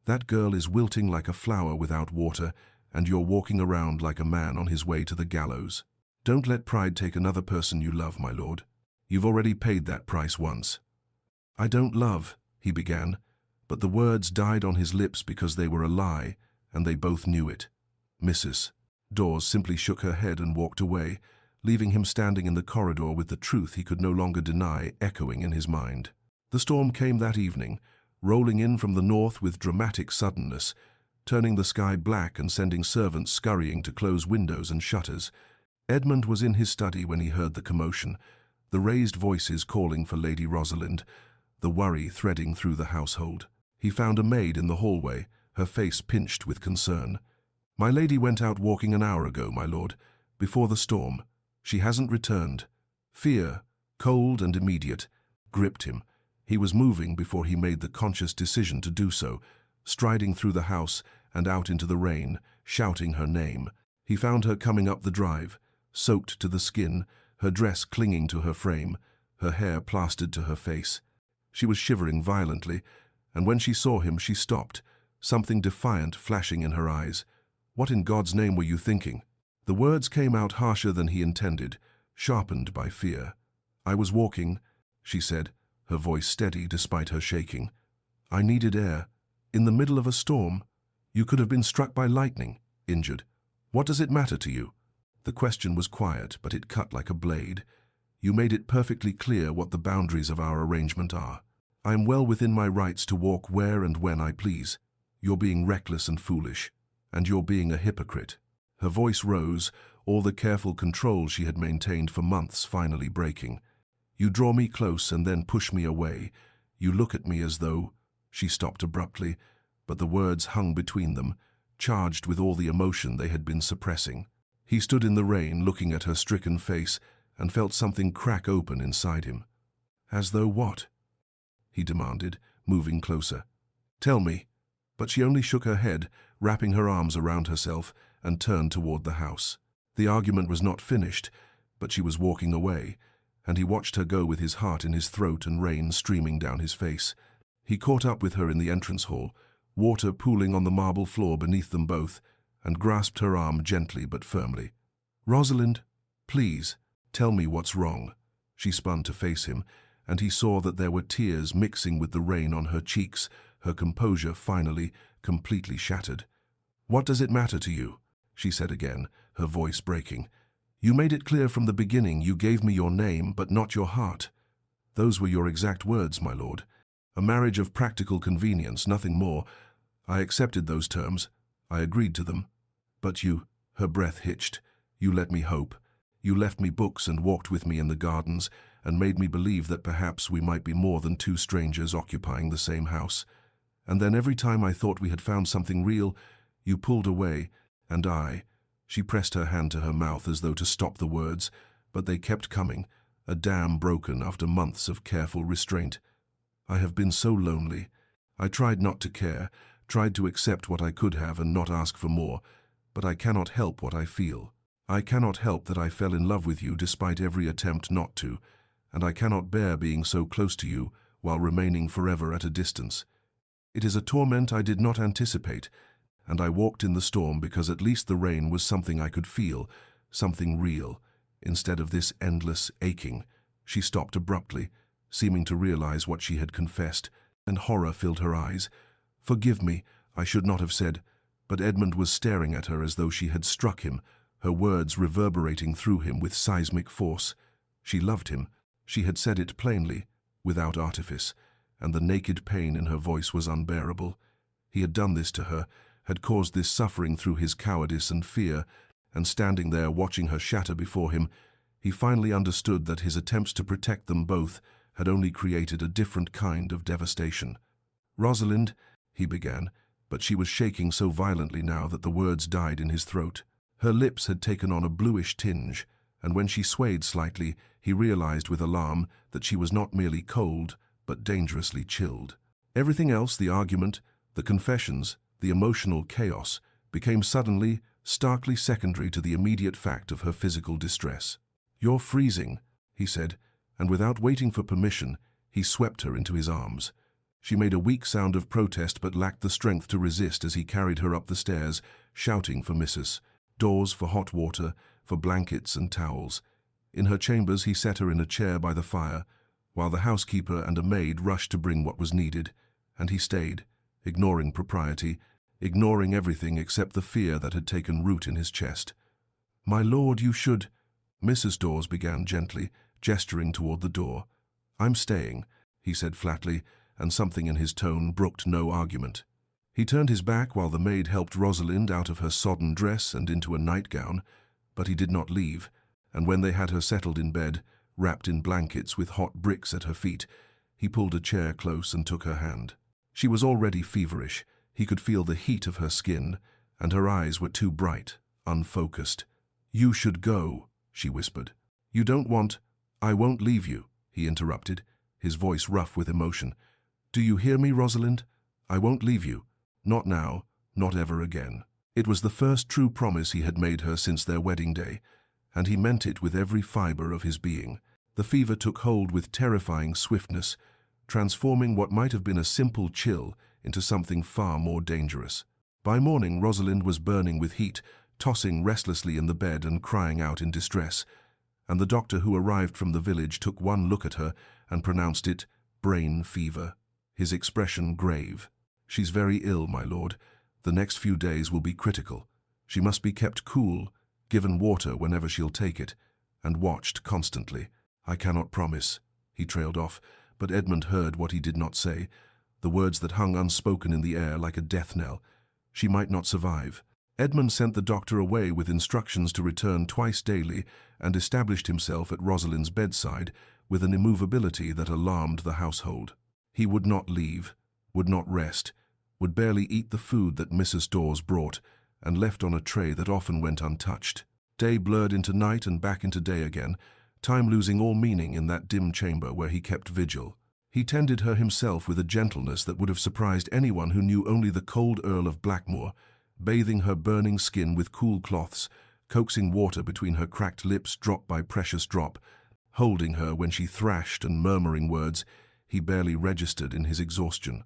Speaker 1: "That girl is wilting like a flower without water, and you're walking around like a man on his way to the gallows. Don't let pride take another person you love, my lord. You've already paid that price once." "I don't love," he began, but the words died on his lips because they were a lie, and they both knew it. Mrs. Dawes simply shook her head and walked away, leaving him standing in the corridor with the truth he could no longer deny echoing in his mind. The storm came that evening, rolling in from the north with dramatic suddenness, turning the sky black and sending servants scurrying to close windows and shutters. Edmund was in his study when he heard the commotion, the raised voices calling for Lady Rosalind, the worry threading through the household. He found a maid in the hallway, her face pinched with concern. "My lady went out walking an hour ago, my lord, before the storm. She hasn't returned." Fear, cold and immediate, gripped him. He was moving before he made the conscious decision to do so, striding through the house and out into the rain, shouting her name. He found her coming up the drive, soaked to the skin, her dress clinging to her frame, her hair plastered to her face. She was shivering violently, and when she saw him she stopped, something defiant flashing in her eyes. "What in God's name were you thinking?" The words came out harsher than he intended, sharpened by fear. "I was walking," she said, her voice steady despite her shaking. "I needed air. In the middle of a storm. You could have been struck by lightning, injured. What does it matter to you?" The question was quiet, but it cut like a blade. "You made it perfectly clear what the boundaries of our arrangement are. I am well within my rights to walk where and when I please. You're being reckless and foolish, and you're being a hypocrite." Her voice rose, all the careful control she had maintained for months finally breaking. "You draw me close and then push me away. You look at me as though—" She stopped abruptly, but the words hung between them, charged with all the emotion they had been suppressing. He stood in the rain, looking at her stricken face, and felt something crack open inside him. "As though what?" he demanded, moving closer. "Tell me." But she only shook her head, wrapping her arms around herself, and turned toward the house. The argument was not finished, but she was walking away, and he watched her go with his heart in his throat and rain streaming down his face. He caught up with her in the entrance hall, water pooling on the marble floor beneath them both, and grasped her arm gently but firmly. "Rosalind, please, tell me what's wrong." She spun to face him, and he saw that there were tears mixing with the rain on her cheeks, her composure finally completely shattered. "What does it matter to you?" she said again, her voice breaking. "You made it clear from the beginning you gave me your name, but not your heart. Those were your exact words, my lord. A marriage of practical convenience, nothing more. I accepted those terms. I agreed to them. But you," her breath hitched, "you let me hope. You left me books and walked with me in the gardens and made me believe that perhaps we might be more than two strangers occupying the same house. And then every time I thought we had found something real, you pulled away, and She pressed her hand to her mouth as though to stop the words, but they kept coming, a dam broken after months of careful restraint. "I have been so lonely. I tried not to care, tried to accept what I could have and not ask for more, but I cannot help what I feel. I cannot help that I fell in love with you despite every attempt not to, and I cannot bear being so close to you while remaining forever at a distance. It is a torment I did not anticipate, and I walked in the storm because at least the rain was something I could feel, something real, instead of this endless aching. She stopped abruptly, seeming to realize what she had confessed, and horror filled her eyes. "Forgive me, I should not have said," but Edmund was staring at her as though she had struck him, her words reverberating through him with seismic force. She loved him. She had said it plainly, without artifice, and the naked pain in her voice was unbearable. He had done this to her, had caused this suffering through his cowardice and fear, and standing there watching her shatter before him, he finally understood that his attempts to protect them both had only created a different kind of devastation. "Rosalind," he began, but she was shaking so violently now that the words died in his throat. Her lips had taken on a bluish tinge, and when she swayed slightly, he realized with alarm that she was not merely cold, but dangerously chilled. Everything else, the argument, the confessions, the emotional chaos, became suddenly, starkly secondary to the immediate fact of her physical distress. "You're freezing," he said, and without waiting for permission, he swept her into his arms. She made a weak sound of protest but lacked the strength to resist as he carried her up the stairs, shouting for Mrs. Dawes, for hot water, for blankets and towels. In her chambers he set her in a chair by the fire, while the housekeeper and a maid rushed to bring what was needed, and he stayed, ignoring propriety, ignoring everything except the fear that had taken root in his chest. "My lord, you should—" Mrs. Dawes began gently, gesturing toward the door. "I'm staying," he said flatly, and something in his tone brooked no argument. He turned his back while the maid helped Rosalind out of her sodden dress and into a nightgown, but he did not leave, and when they had her settled in bed, wrapped in blankets with hot bricks at her feet, he pulled a chair close and took her hand. She was already feverish. He could feel the heat of her skin, and her eyes were too bright, unfocused. "You should go," she whispered. "You don't want—" "I won't leave you," he interrupted, his voice rough with emotion. "Do you hear me, Rosalind? I won't leave you. Not now, not ever again." It was the first true promise he had made her since their wedding day, and he meant it with every fiber of his being. The fever took hold with terrifying swiftness, transforming what might have been a simple chill into something far more dangerous. By morning, Rosalind was burning with heat, tossing restlessly in the bed and crying out in distress, and the doctor who arrived from the village took one look at her and pronounced it brain fever, his expression grave. "She's very ill, my lord. The next few days will be critical. She must be kept cool, given water whenever she'll take it, and watched constantly. I cannot promise," he trailed off, but Edmund heard what he did not say, the words that hung unspoken in the air like a death knell. She might not survive. Edmund sent the doctor away with instructions to return twice daily and established himself at Rosalind's bedside with an immovability that alarmed the household. He would not leave, would not rest, would barely eat the food that Mrs. Dawes brought and left on a tray that often went untouched. Day blurred into night and back into day again, time losing all meaning in that dim chamber where he kept vigil. He tended her himself with a gentleness that would have surprised anyone who knew only the cold Earl of Blackmore, bathing her burning skin with cool cloths, coaxing water between her cracked lips drop by precious drop, holding her when she thrashed and murmuring words he barely registered in his exhaustion.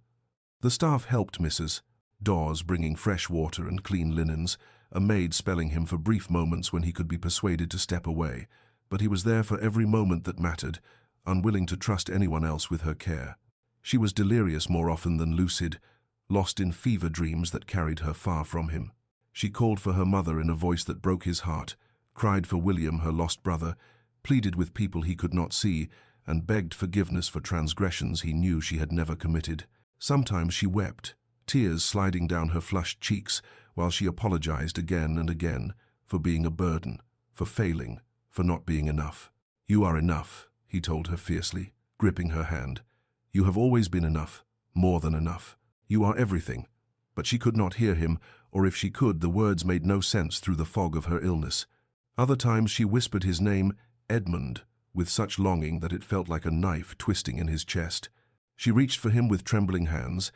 Speaker 1: The staff helped Mrs. Dawes, bringing fresh water and clean linens, a maid spelling him for brief moments when he could be persuaded to step away, but he was there for every moment that mattered, unwilling to trust anyone else with her care. She was delirious more often than lucid, lost in fever dreams that carried her far from him. She called for her mother in a voice that broke his heart, cried for William, her lost brother, pleaded with people he could not see, and begged forgiveness for transgressions he knew she had never committed. Sometimes she wept, tears sliding down her flushed cheeks, while she apologized again and again for being a burden, for failing, for not being enough. "You are enough," he told her fiercely, gripping her hand. "You have always been enough, more than enough. You are everything." But she could not hear him, or if she could, the words made no sense through the fog of her illness. Other times she whispered his name, Edmund, with such longing that it felt like a knife twisting in his chest. She reached for him with trembling hands,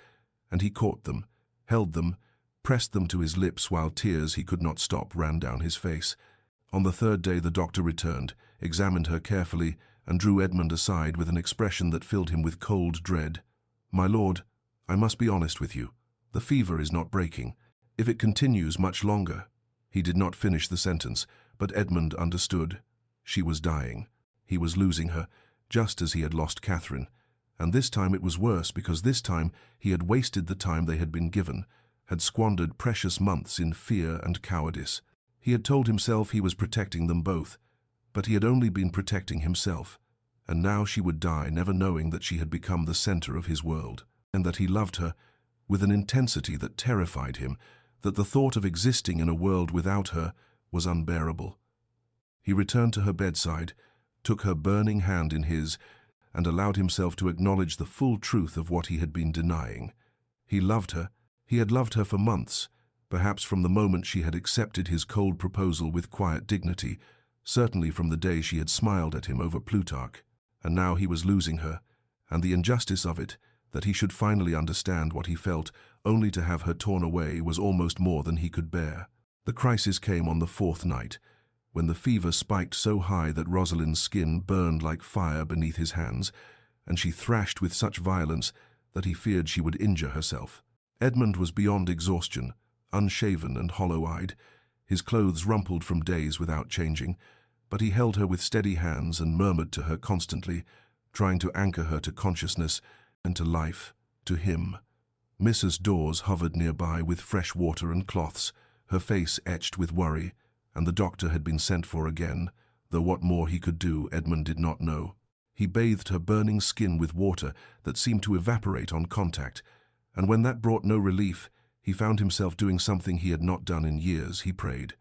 Speaker 1: and he caught them, held them, pressed them to his lips while tears he could not stop ran down his face. On the third day the doctor returned, examined her carefully, and drew Edmund aside with an expression that filled him with cold dread. "My lord, I must be honest with you. The fever is not breaking. If it continues much longer." He did not finish the sentence, but Edmund understood. She was dying. He was losing her, just as he had lost Catherine. And this time it was worse, because this time he had wasted the time they had been given, had squandered precious months in fear and cowardice. He had told himself he was protecting them both, but he had only been protecting himself. And now she would die, never knowing that she had become the center of his world, and that he loved her with an intensity that terrified him, that the thought of existing in a world without her was unbearable. He returned to her bedside, took her burning hand in his, and allowed himself to acknowledge the full truth of what he had been denying. He loved her. He had loved her for months, perhaps from the moment she had accepted his cold proposal with quiet dignity, certainly from the day she had smiled at him over Plutarch. And now he was losing her, and the injustice of it, that he should finally understand what he felt, only to have her torn away, was almost more than he could bear. The crisis came on the fourth night, when the fever spiked so high that Rosalind's skin burned like fire beneath his hands, and she thrashed with such violence that he feared she would injure herself. Edmund was beyond exhaustion, unshaven and hollow-eyed, his clothes rumpled from days without changing, but he held her with steady hands and murmured to her constantly, trying to anchor her to consciousness and to life, to him. Mrs. Dawes hovered nearby with fresh water and cloths, her face etched with worry, and the doctor had been sent for again, though what more he could do Edmund did not know. He bathed her burning skin with water that seemed to evaporate on contact, and when that brought no relief, he found himself doing something he had not done in years. He prayed.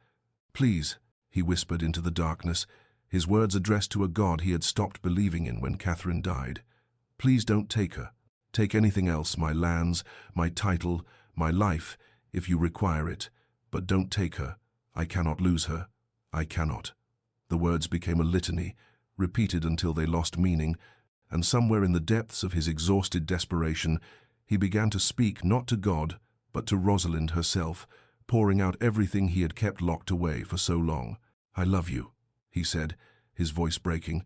Speaker 1: "Please," he whispered into the darkness, his words addressed to a God he had stopped believing in when Catherine died. "Please don't take her. Take anything else, my lands, my title, my life, if you require it, but don't take her. I cannot lose her. I cannot." The words became a litany, repeated until they lost meaning, and somewhere in the depths of his exhausted desperation, he began to speak not to God, but to Rosalind herself, pouring out everything he had kept locked away for so long. "I love you," he said, his voice breaking.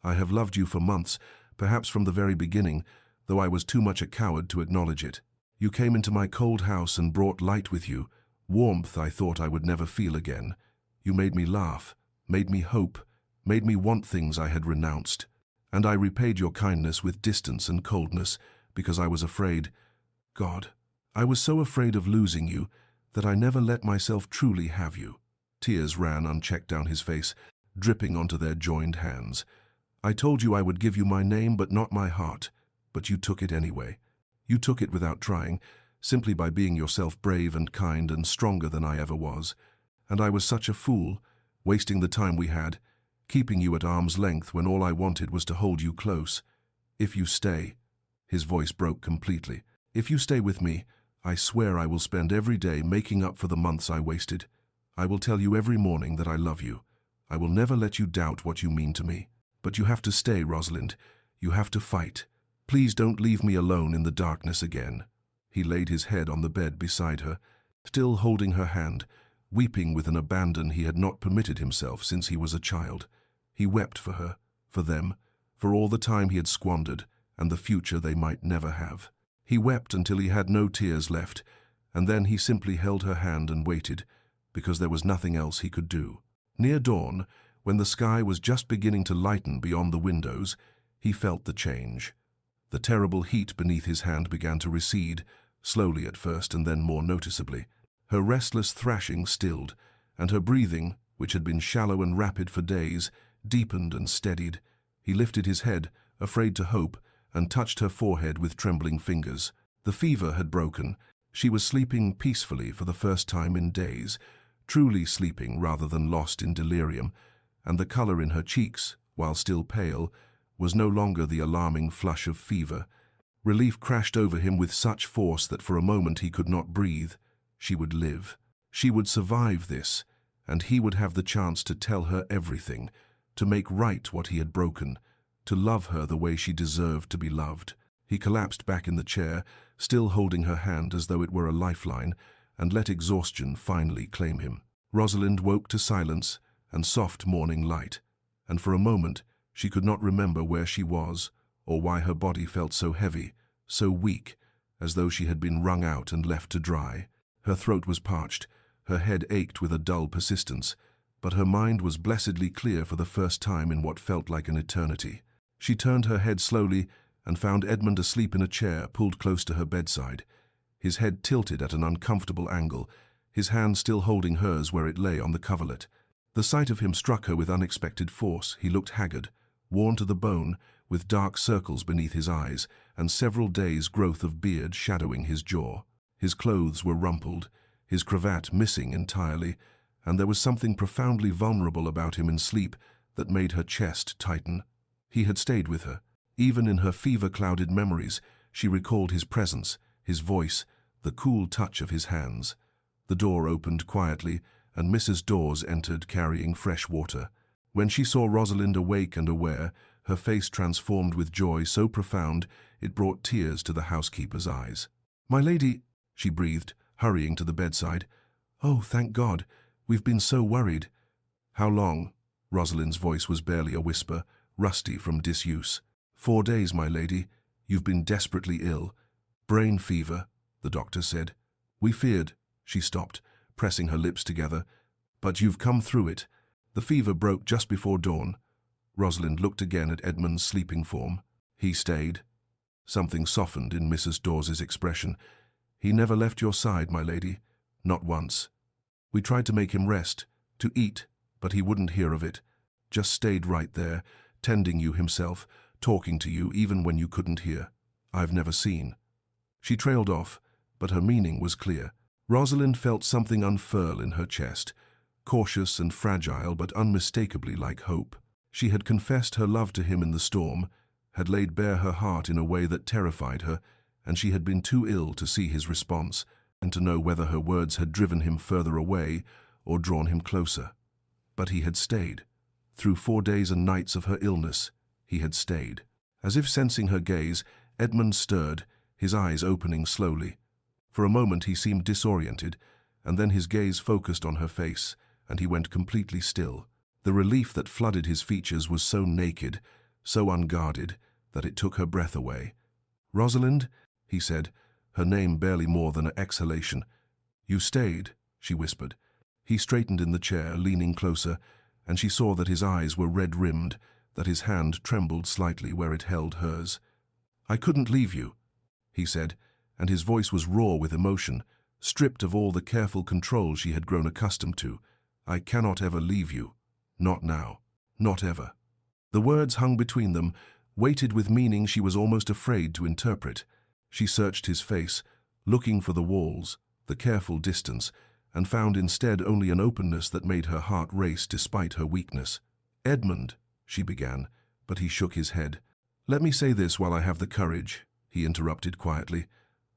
Speaker 1: "I have loved you for months, perhaps from the very beginning, though I was too much a coward to acknowledge it. You came into my cold house and brought light with you, warmth I thought I would never feel again. You made me laugh, made me hope, made me want things I had renounced. And I repaid your kindness with distance and coldness, because I was afraid. God, I was so afraid of losing you that I never let myself truly have you." Tears ran unchecked down his face, dripping onto their joined hands. "I told you I would give you my name but not my heart, but you took it anyway. You took it without trying, simply by being yourself brave and kind and stronger than I ever was. And I was such a fool, wasting the time we had, keeping you at arm's length when all I wanted was to hold you close. If you stay," his voice broke completely, "if you stay with me, I swear I will spend every day making up for the months I wasted. I will tell you every morning that I love you. I will never let you doubt what you mean to me. But you have to stay, Rosalind. You have to fight. Please don't leave me alone in the darkness again." He laid his head on the bed beside her, still holding her hand, weeping with an abandon he had not permitted himself since he was a child. He wept for her, for them, for all the time he had squandered, and the future they might never have. He wept until he had no tears left, and then he simply held her hand and waited, because there was nothing else he could do. Near dawn, when the sky was just beginning to lighten beyond the windows, he felt the change. The terrible heat beneath his hand began to recede, slowly at first and then more noticeably. Her restless thrashing stilled, and her breathing, which had been shallow and rapid for days, deepened and steadied. He lifted his head, afraid to hope, and touched her forehead with trembling fingers. The fever had broken. She was sleeping peacefully for the first time in days, truly sleeping rather than lost in delirium, and the color in her cheeks, while still pale, was no longer the alarming flush of fever. Relief crashed over him with such force that for a moment he could not breathe. She would live. She would survive this, and he would have the chance to tell her everything, to make right what he had broken, to love her the way she deserved to be loved. He collapsed back in the chair, still holding her hand as though it were a lifeline, and let exhaustion finally claim him. Rosalind woke to silence and soft morning light, and for a moment she could not remember where she was, or why her body felt so heavy, so weak, as though she had been wrung out and left to dry. Her throat was parched, her head ached with a dull persistence, but her mind was blessedly clear for the first time in what felt like an eternity. She turned her head slowly and found Edmund asleep in a chair pulled close to her bedside, his head tilted at an uncomfortable angle, his hand still holding hers where it lay on the coverlet. The sight of him struck her with unexpected force. He looked haggard, worn to the bone, with dark circles beneath his eyes and several days' growth of beard shadowing his jaw. His clothes were rumpled, his cravat missing entirely, and there was something profoundly vulnerable about him in sleep that made her chest tighten. He had stayed with her. Even in her fever-clouded memories, she recalled his presence, his voice, the cool touch of his hands. The door opened quietly, and Mrs. Dawes entered carrying fresh water. When she saw Rosalind awake and aware, her face transformed with joy so profound it brought tears to the housekeeper's eyes. "My lady," she breathed, hurrying to the bedside. "Oh, thank God. We've been so worried." "How long?" Rosalind's voice was barely a whisper, rusty from disuse. 4 days, my lady. You've been desperately ill. Brain fever," the doctor said. "We feared." She stopped, pressing her lips together. "But you've come through it. The fever broke just before dawn." Rosalind looked again at Edmund's sleeping form. "He stayed." Something softened in Mrs. Dawes's expression. "He never left your side, my lady. Not once. We tried to make him rest, to eat, but he wouldn't hear of it. Just stayed right there, tending you himself, talking to you even when you couldn't hear. I've never seen." She trailed off, but her meaning was clear. Rosalind felt something unfurl in her chest, cautious and fragile but unmistakably like hope. She had confessed her love to him in the storm, had laid bare her heart in a way that terrified her, and she had been too ill to see his response and to know whether her words had driven him further away or drawn him closer. But he had stayed. Through 4 days and nights of her illness, he had stayed. As if sensing her gaze, Edmund stirred, his eyes opening slowly. For a moment he seemed disoriented, and then his gaze focused on her face, and he went completely still. The relief that flooded his features was so naked, so unguarded, that it took her breath away. "Rosalind," he said, her name barely more than an exhalation. "You stayed," she whispered. He straightened in the chair, leaning closer, and she saw that his eyes were red-rimmed, that his hand trembled slightly where it held hers. "I couldn't leave you," he said, and his voice was raw with emotion, stripped of all the careful control she had grown accustomed to. "I cannot ever leave you. Not now. Not ever." The words hung between them, weighted with meaning she was almost afraid to interpret. She searched his face, looking for the walls, the careful distance, and found instead only an openness that made her heart race despite her weakness. "Edmund," she began, but he shook his head. "Let me say this while I have the courage," he interrupted quietly.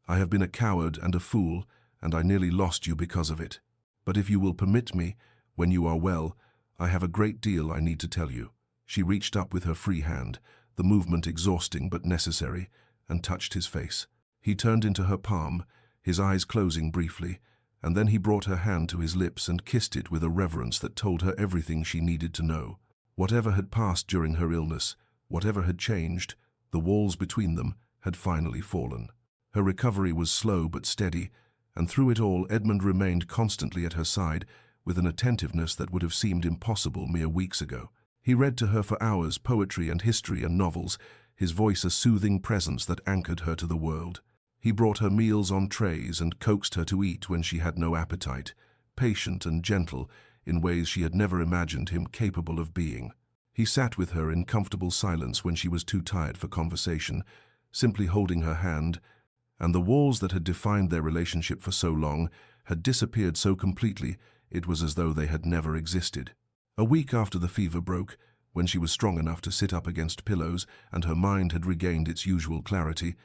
Speaker 1: "I have been a coward and a fool, and I nearly lost you because of it. But if you will permit me, when you are well, I have a great deal I need to tell you." She reached up with her free hand, the movement exhausting but necessary, and touched his face. He turned into her palm, his eyes closing briefly, and then he brought her hand to his lips and kissed it with a reverence that told her everything she needed to know. Whatever had passed during her illness, whatever had changed, the walls between them had finally fallen. Her recovery was slow but steady, and through it all Edmund remained constantly at her side with an attentiveness that would have seemed impossible mere weeks ago. He read to her for hours poetry and history and novels, his voice a soothing presence that anchored her to the world. He brought her meals on trays and coaxed her to eat when she had no appetite, patient and gentle in ways she had never imagined him capable of being. He sat with her in comfortable silence when she was too tired for conversation, simply holding her hand, and the walls that had defined their relationship for so long had disappeared so completely it was as though they had never existed. A week after the fever broke, when she was strong enough to sit up against pillows and her mind had regained its usual clarity,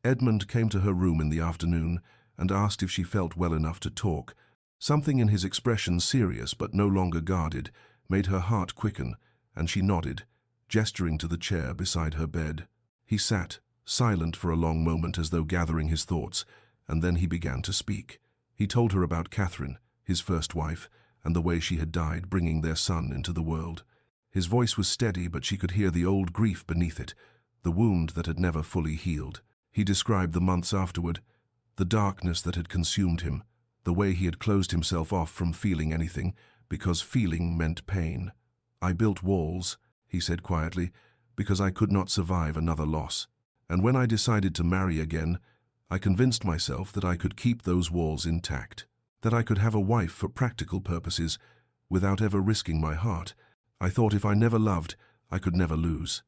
Speaker 1: Edmund came to her room in the afternoon and asked if she felt well enough to talk. Something in his expression, serious but no longer guarded, made her heart quicken, and she nodded, gesturing to the chair beside her bed. He sat, silent for a long moment as though gathering his thoughts, and then he began to speak. He told her about Catherine, his first wife, and the way she had died, bringing their son into the world. His voice was steady, but she could hear the old grief beneath it, the wound that had never fully healed. He described the months afterward, the darkness that had consumed him, the way he had closed himself off from feeling anything, because feeling meant pain. "I built walls," he said quietly, "because I could not survive another loss. And when I decided to marry again, I convinced myself that I could keep those walls intact, that I could have a wife for practical purposes, without ever risking my heart. I thought if I never loved, I could never lose."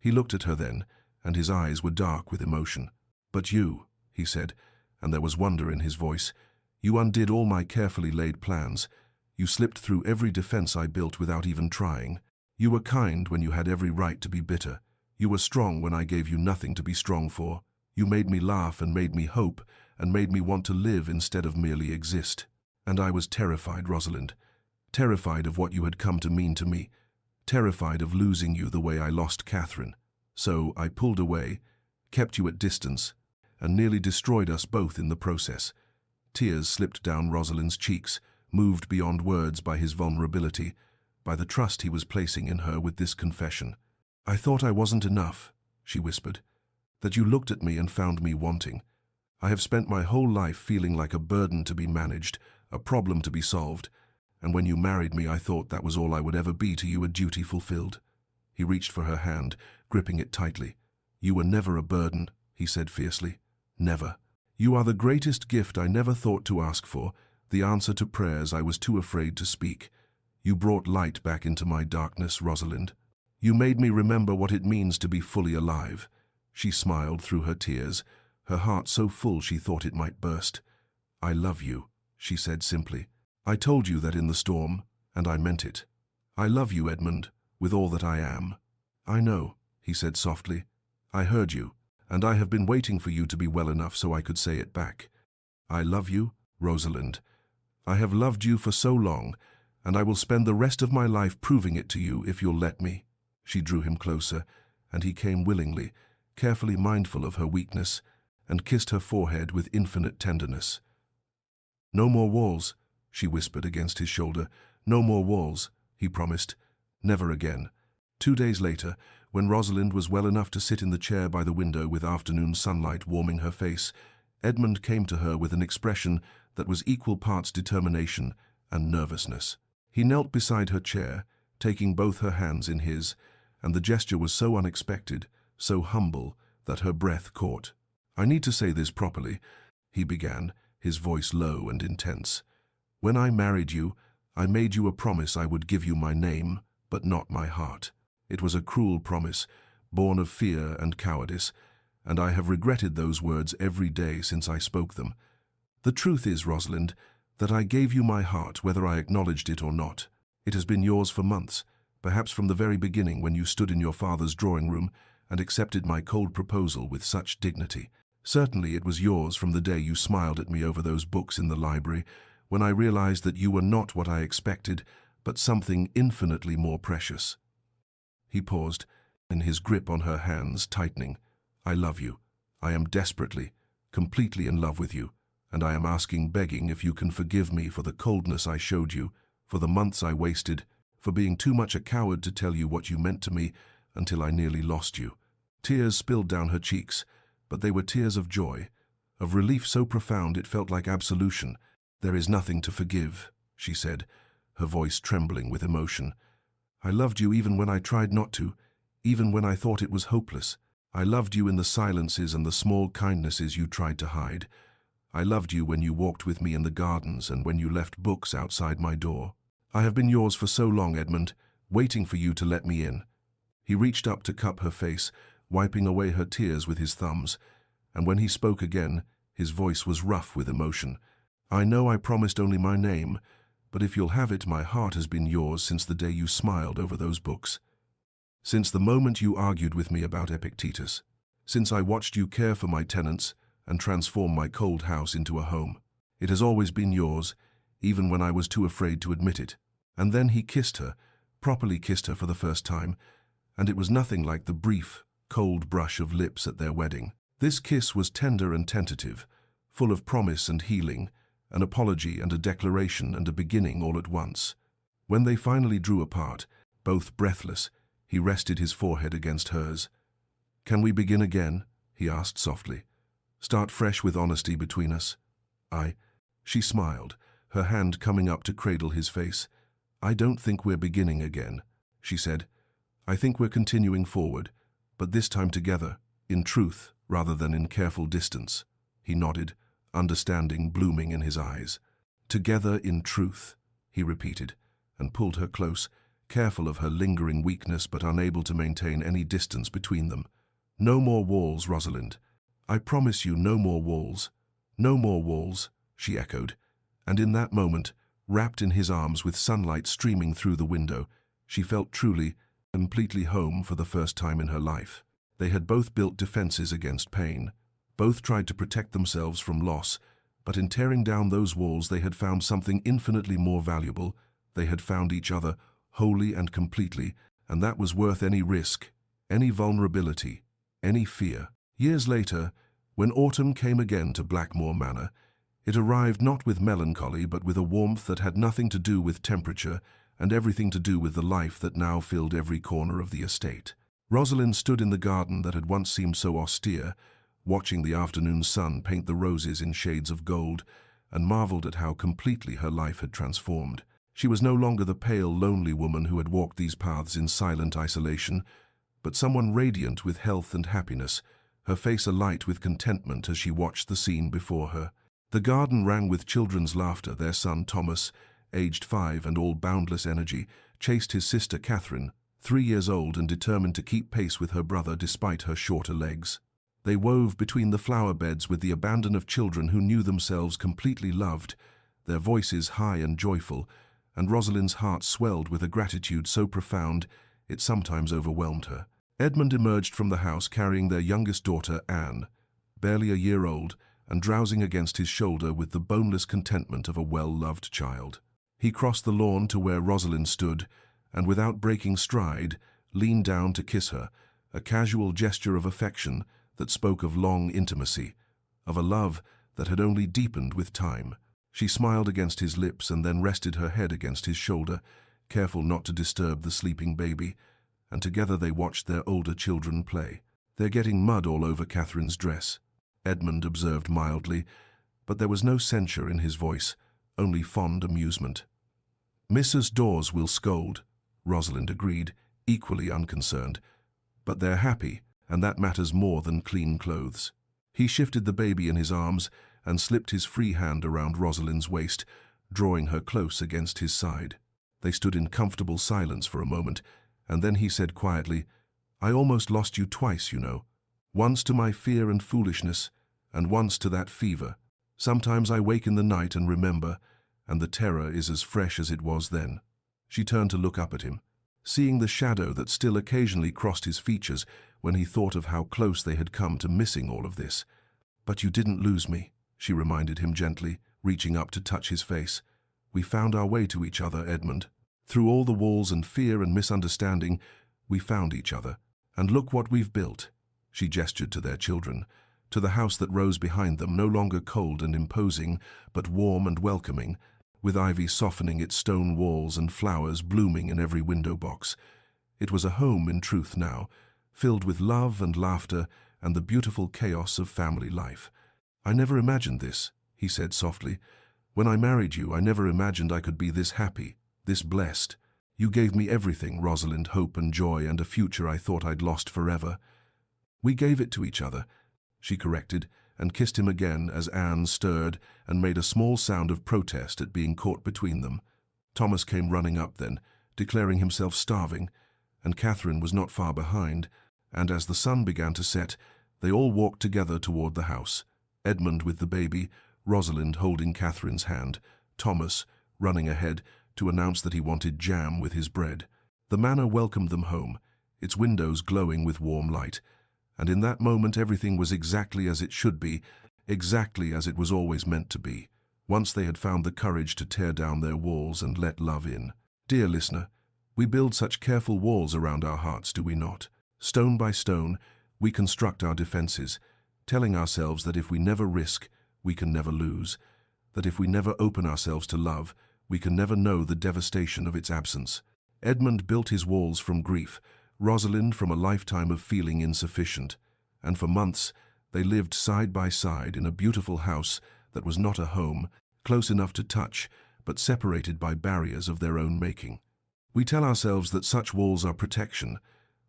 Speaker 1: He looked at her then, and his eyes were dark with emotion. "But you," he said, and there was wonder in his voice, "you undid all my carefully laid plans. You slipped through every defense I built without even trying. You were kind when you had every right to be bitter. You were strong when I gave you nothing to be strong for. You made me laugh and made me hope and made me want to live instead of merely exist. And I was terrified, Rosalind. Terrified of what you had come to mean to me. Terrified of losing you the way I lost Catherine. So I pulled away, kept you at distance, and nearly destroyed us both in the process." Tears slipped down Rosalind's cheeks, moved beyond words by his vulnerability, by the trust he was placing in her with this confession. "I thought I wasn't enough," she whispered, "that you looked at me and found me wanting. I have spent my whole life feeling like a burden to be managed, a problem to be solved, and when you married me I thought that was all I would ever be to you, a duty fulfilled." He reached for her hand, gripping it tightly. "You were never a burden," he said fiercely. "Never. You are the greatest gift I never thought to ask for, the answer to prayers I was too afraid to speak. You brought light back into my darkness, Rosalind. You made me remember what it means to be fully alive." She smiled through her tears, her heart so full she thought it might burst. "I love you," she said simply. "I told you that in the storm, and I meant it. I love you, Edmund, with all that I am." "I know," he said softly. "I heard you, and I have been waiting for you to be well enough so I could say it back. I love you, Rosalind. I have loved you for so long, and I will spend the rest of my life proving it to you if you'll let me." She drew him closer, and he came willingly, carefully mindful of her weakness, and kissed her forehead with infinite tenderness. "No more walls," she whispered against his shoulder. "No more walls," he promised. "Never again." 2 days later, when Rosalind was well enough to sit in the chair by the window with afternoon sunlight warming her face, Edmund came to her with an expression that was equal parts determination and nervousness. He knelt beside her chair, taking both her hands in his, and the gesture was so unexpected, so humble, that her breath caught. "I need to say this properly," he began, his voice low and intense. "When I married you, I made you a promise I would give you my name, but not my heart. It was a cruel promise, born of fear and cowardice, and I have regretted those words every day since I spoke them. The truth is, Rosalind, that I gave you my heart whether I acknowledged it or not. It has been yours for months, perhaps from the very beginning when you stood in your father's drawing room and accepted my cold proposal with such dignity. Certainly it was yours from the day you smiled at me over those books in the library, when I realized that you were not what I expected, but something infinitely more precious." He paused, and his grip on her hands tightening. "I love you. I am desperately, completely in love with you, and I am asking, begging, if you can forgive me for the coldness I showed you, for the months I wasted, for being too much a coward to tell you what you meant to me until I nearly lost you." Tears spilled down her cheeks, but they were tears of joy, of relief so profound it felt like absolution. "There is nothing to forgive," she said, her voice trembling with emotion. "I loved you even when I tried not to, even when I thought it was hopeless. I loved you in the silences and the small kindnesses you tried to hide. I loved you when you walked with me in the gardens and when you left books outside my door. I have been yours for so long, Edmund, waiting for you to let me in." He reached up to cup her face, wiping away her tears with his thumbs, and when he spoke again, his voice was rough with emotion. "I know I promised only my name, but if you'll have it, my heart has been yours since the day you smiled over those books. Since the moment you argued with me about Epictetus. Since I watched you care for my tenants and transform my cold house into a home. It has always been yours, even when I was too afraid to admit it." And then he kissed her, properly kissed her for the first time, and it was nothing like the brief, cold brush of lips at their wedding. This kiss was tender and tentative, full of promise and healing, an apology and a declaration and a beginning all at once. When they finally drew apart, both breathless, he rested his forehead against hers. "Can we begin again?" he asked softly. "Start fresh with honesty between us?" She smiled, her hand coming up to cradle his face. "I don't think we're beginning again," she said. "I think we're continuing forward, but this time together, in truth rather than in careful distance." He nodded, understanding blooming in his eyes. "Together in truth," he repeated, and pulled her close, careful of her lingering weakness but unable to maintain any distance between them. "No more walls, Rosalind. I promise you no more walls." "No more walls," she echoed, and in that moment, wrapped in his arms with sunlight streaming through the window, she felt truly, completely home for the first time in her life. They had both built defenses against pain. Both tried to protect themselves from loss, but in tearing down those walls they had found something infinitely more valuable. They had found each other, wholly and completely, and that was worth any risk, any vulnerability, any fear. Years later, when autumn came again to Blackmore Manor, it arrived not with melancholy but with a warmth that had nothing to do with temperature and everything to do with the life that now filled every corner of the estate. Rosalind stood in the garden that had once seemed so austere, watching the afternoon sun paint the roses in shades of gold, and marveled at how completely her life had transformed. She was no longer the pale, lonely woman who had walked these paths in silent isolation, but someone radiant with health and happiness, her face alight with contentment as she watched the scene before her. The garden rang with children's laughter. Their son Thomas, aged 5 and all boundless energy, chased his sister Catherine, 3 years old and determined to keep pace with her brother despite her shorter legs. They wove between the flower beds with the abandon of children who knew themselves completely loved, their voices high and joyful, and Rosalind's heart swelled with a gratitude so profound it sometimes overwhelmed her. Edmund emerged from the house carrying their youngest daughter, Anne, barely a year old, and drowsing against his shoulder with the boneless contentment of a well-loved child. He crossed the lawn to where Rosalind stood, and without breaking stride, leaned down to kiss her, a casual gesture of affection that spoke of long intimacy, of a love that had only deepened with time. She smiled against his lips and then rested her head against his shoulder, careful not to disturb the sleeping baby, and together they watched their older children play. "They're getting mud all over Catherine's dress," Edmund observed mildly, but there was no censure in his voice, only fond amusement. "Mrs. Dawes will scold," Rosalind agreed, equally unconcerned. "But they're happy, and that matters more than clean clothes." He shifted the baby in his arms and slipped his free hand around Rosalind's waist, drawing her close against his side. They stood in comfortable silence for a moment, and then he said quietly, "I almost lost you twice, you know. Once to my fear and foolishness, and once to that fever. Sometimes I wake in the night and remember, and the terror is as fresh as it was then." She turned to look up at him, seeing the shadow that still occasionally crossed his features when he thought of how close they had come to missing all of this. "But you didn't lose me," she reminded him gently, reaching up to touch his face. "We found our way to each other, Edmund. Through all the walls and fear and misunderstanding, we found each other. And look what we've built." She gestured to their children, to the house that rose behind them, no longer cold and imposing, but warm and welcoming, with ivy softening its stone walls and flowers blooming in every window box. It was a home in truth now, filled with love and laughter and the beautiful chaos of family life. "I never imagined this," he said softly. "When I married you, I never imagined I could be this happy, this blessed. You gave me everything, Rosalind, hope and joy and a future I thought I'd lost forever." "We gave it to each other," she corrected, and kissed him again as Anne stirred and made a small sound of protest at being caught between them. Thomas came running up then, declaring himself starving, and Catherine was not far behind, and as the sun began to set, they all walked together toward the house, Edmund with the baby, Rosalind holding Catherine's hand, Thomas running ahead to announce that he wanted jam with his bread. The manor welcomed them home, its windows glowing with warm light, and in that moment everything was exactly as it should be, exactly as it was always meant to be, once they had found the courage to tear down their walls and let love in. Dear listener, we build such careful walls around our hearts, do we not? Stone by stone, we construct our defenses, telling ourselves that if we never risk, we can never lose, that if we never open ourselves to love, we can never know the devastation of its absence. Edmund built his walls from grief, Rosalind from a lifetime of feeling insufficient, and for months they lived side by side in a beautiful house that was not a home, close enough to touch, but separated by barriers of their own making. We tell ourselves that such walls are protection,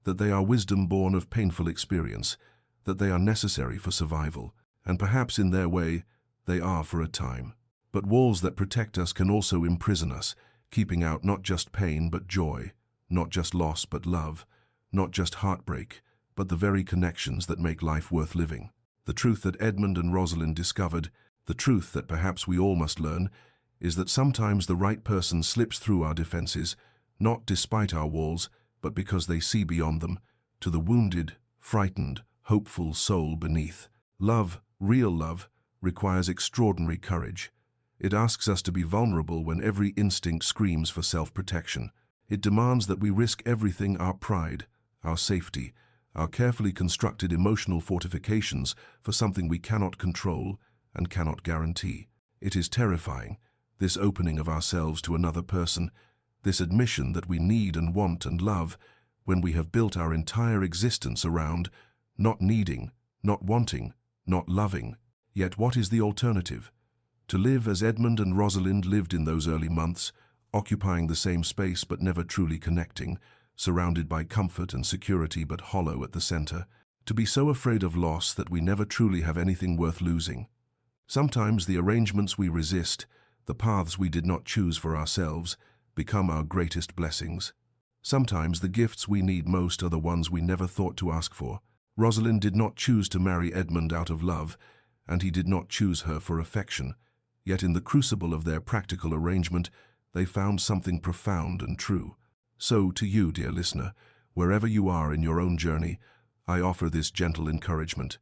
Speaker 1: that they are wisdom born of painful experience, that they are necessary for survival, and perhaps in their way, they are for a time. But walls that protect us can also imprison us, keeping out not just pain but joy, not just loss but love, not just heartbreak, but the very connections that make life worth living. The truth that Edmund and Rosalind discovered, the truth that perhaps we all must learn, is that sometimes the right person slips through our defenses, not despite our walls, but because they see beyond them, to the wounded, frightened, hopeful soul beneath. Love, real love, requires extraordinary courage. It asks us to be vulnerable when every instinct screams for self-protection. It demands that we risk everything: our pride, our safety, our carefully constructed emotional fortifications for something we cannot control and cannot guarantee. It is terrifying, this opening of ourselves to another person, this admission that we need and want and love, when we have built our entire existence around not needing, not wanting, not loving. Yet what is the alternative? To live as Edmund and Rosalind lived in those early months, occupying the same space but never truly connecting, surrounded by comfort and security but hollow at the center. To be so afraid of loss that we never truly have anything worth losing. Sometimes the arrangements we resist, the paths we did not choose for ourselves, become our greatest blessings. Sometimes the gifts we need most are the ones we never thought to ask for. Rosalind did not choose to marry Edmund out of love, and he did not choose her for affection. Yet in the crucible of their practical arrangement, they found something profound and true. So to you, dear listener, wherever you are in your own journey, I offer this gentle encouragement.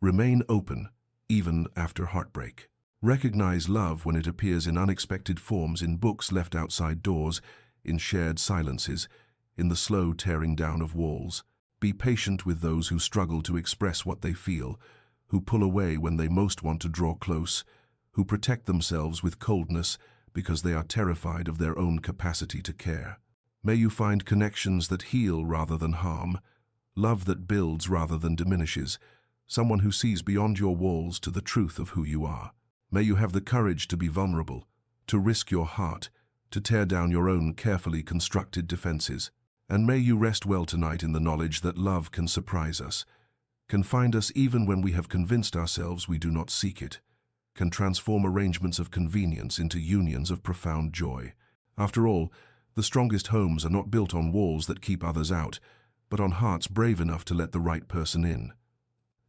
Speaker 1: Remain open, even after heartbreak. Recognize love when it appears in unexpected forms, in books left outside doors, in shared silences, in the slow tearing down of walls. Be patient with those who struggle to express what they feel, who pull away when they most want to draw close, who protect themselves with coldness because they are terrified of their own capacity to care. May you find connections that heal rather than harm, love that builds rather than diminishes, someone who sees beyond your walls to the truth of who you are. May you have the courage to be vulnerable, to risk your heart, to tear down your own carefully constructed defenses. And may you rest well tonight in the knowledge that love can surprise us, can find us even when we have convinced ourselves we do not seek it, can transform arrangements of convenience into unions of profound joy. After all, the strongest homes are not built on walls that keep others out, but on hearts brave enough to let the right person in.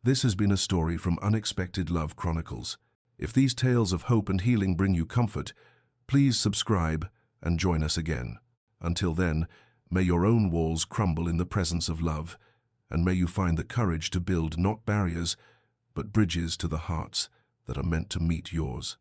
Speaker 1: This has been a story from Unexpected Love Chronicles. If these tales of hope and healing bring you comfort, please subscribe and join us again. Until then, may your own walls crumble in the presence of love, and may you find the courage to build not barriers, but bridges to the hearts that are meant to meet yours.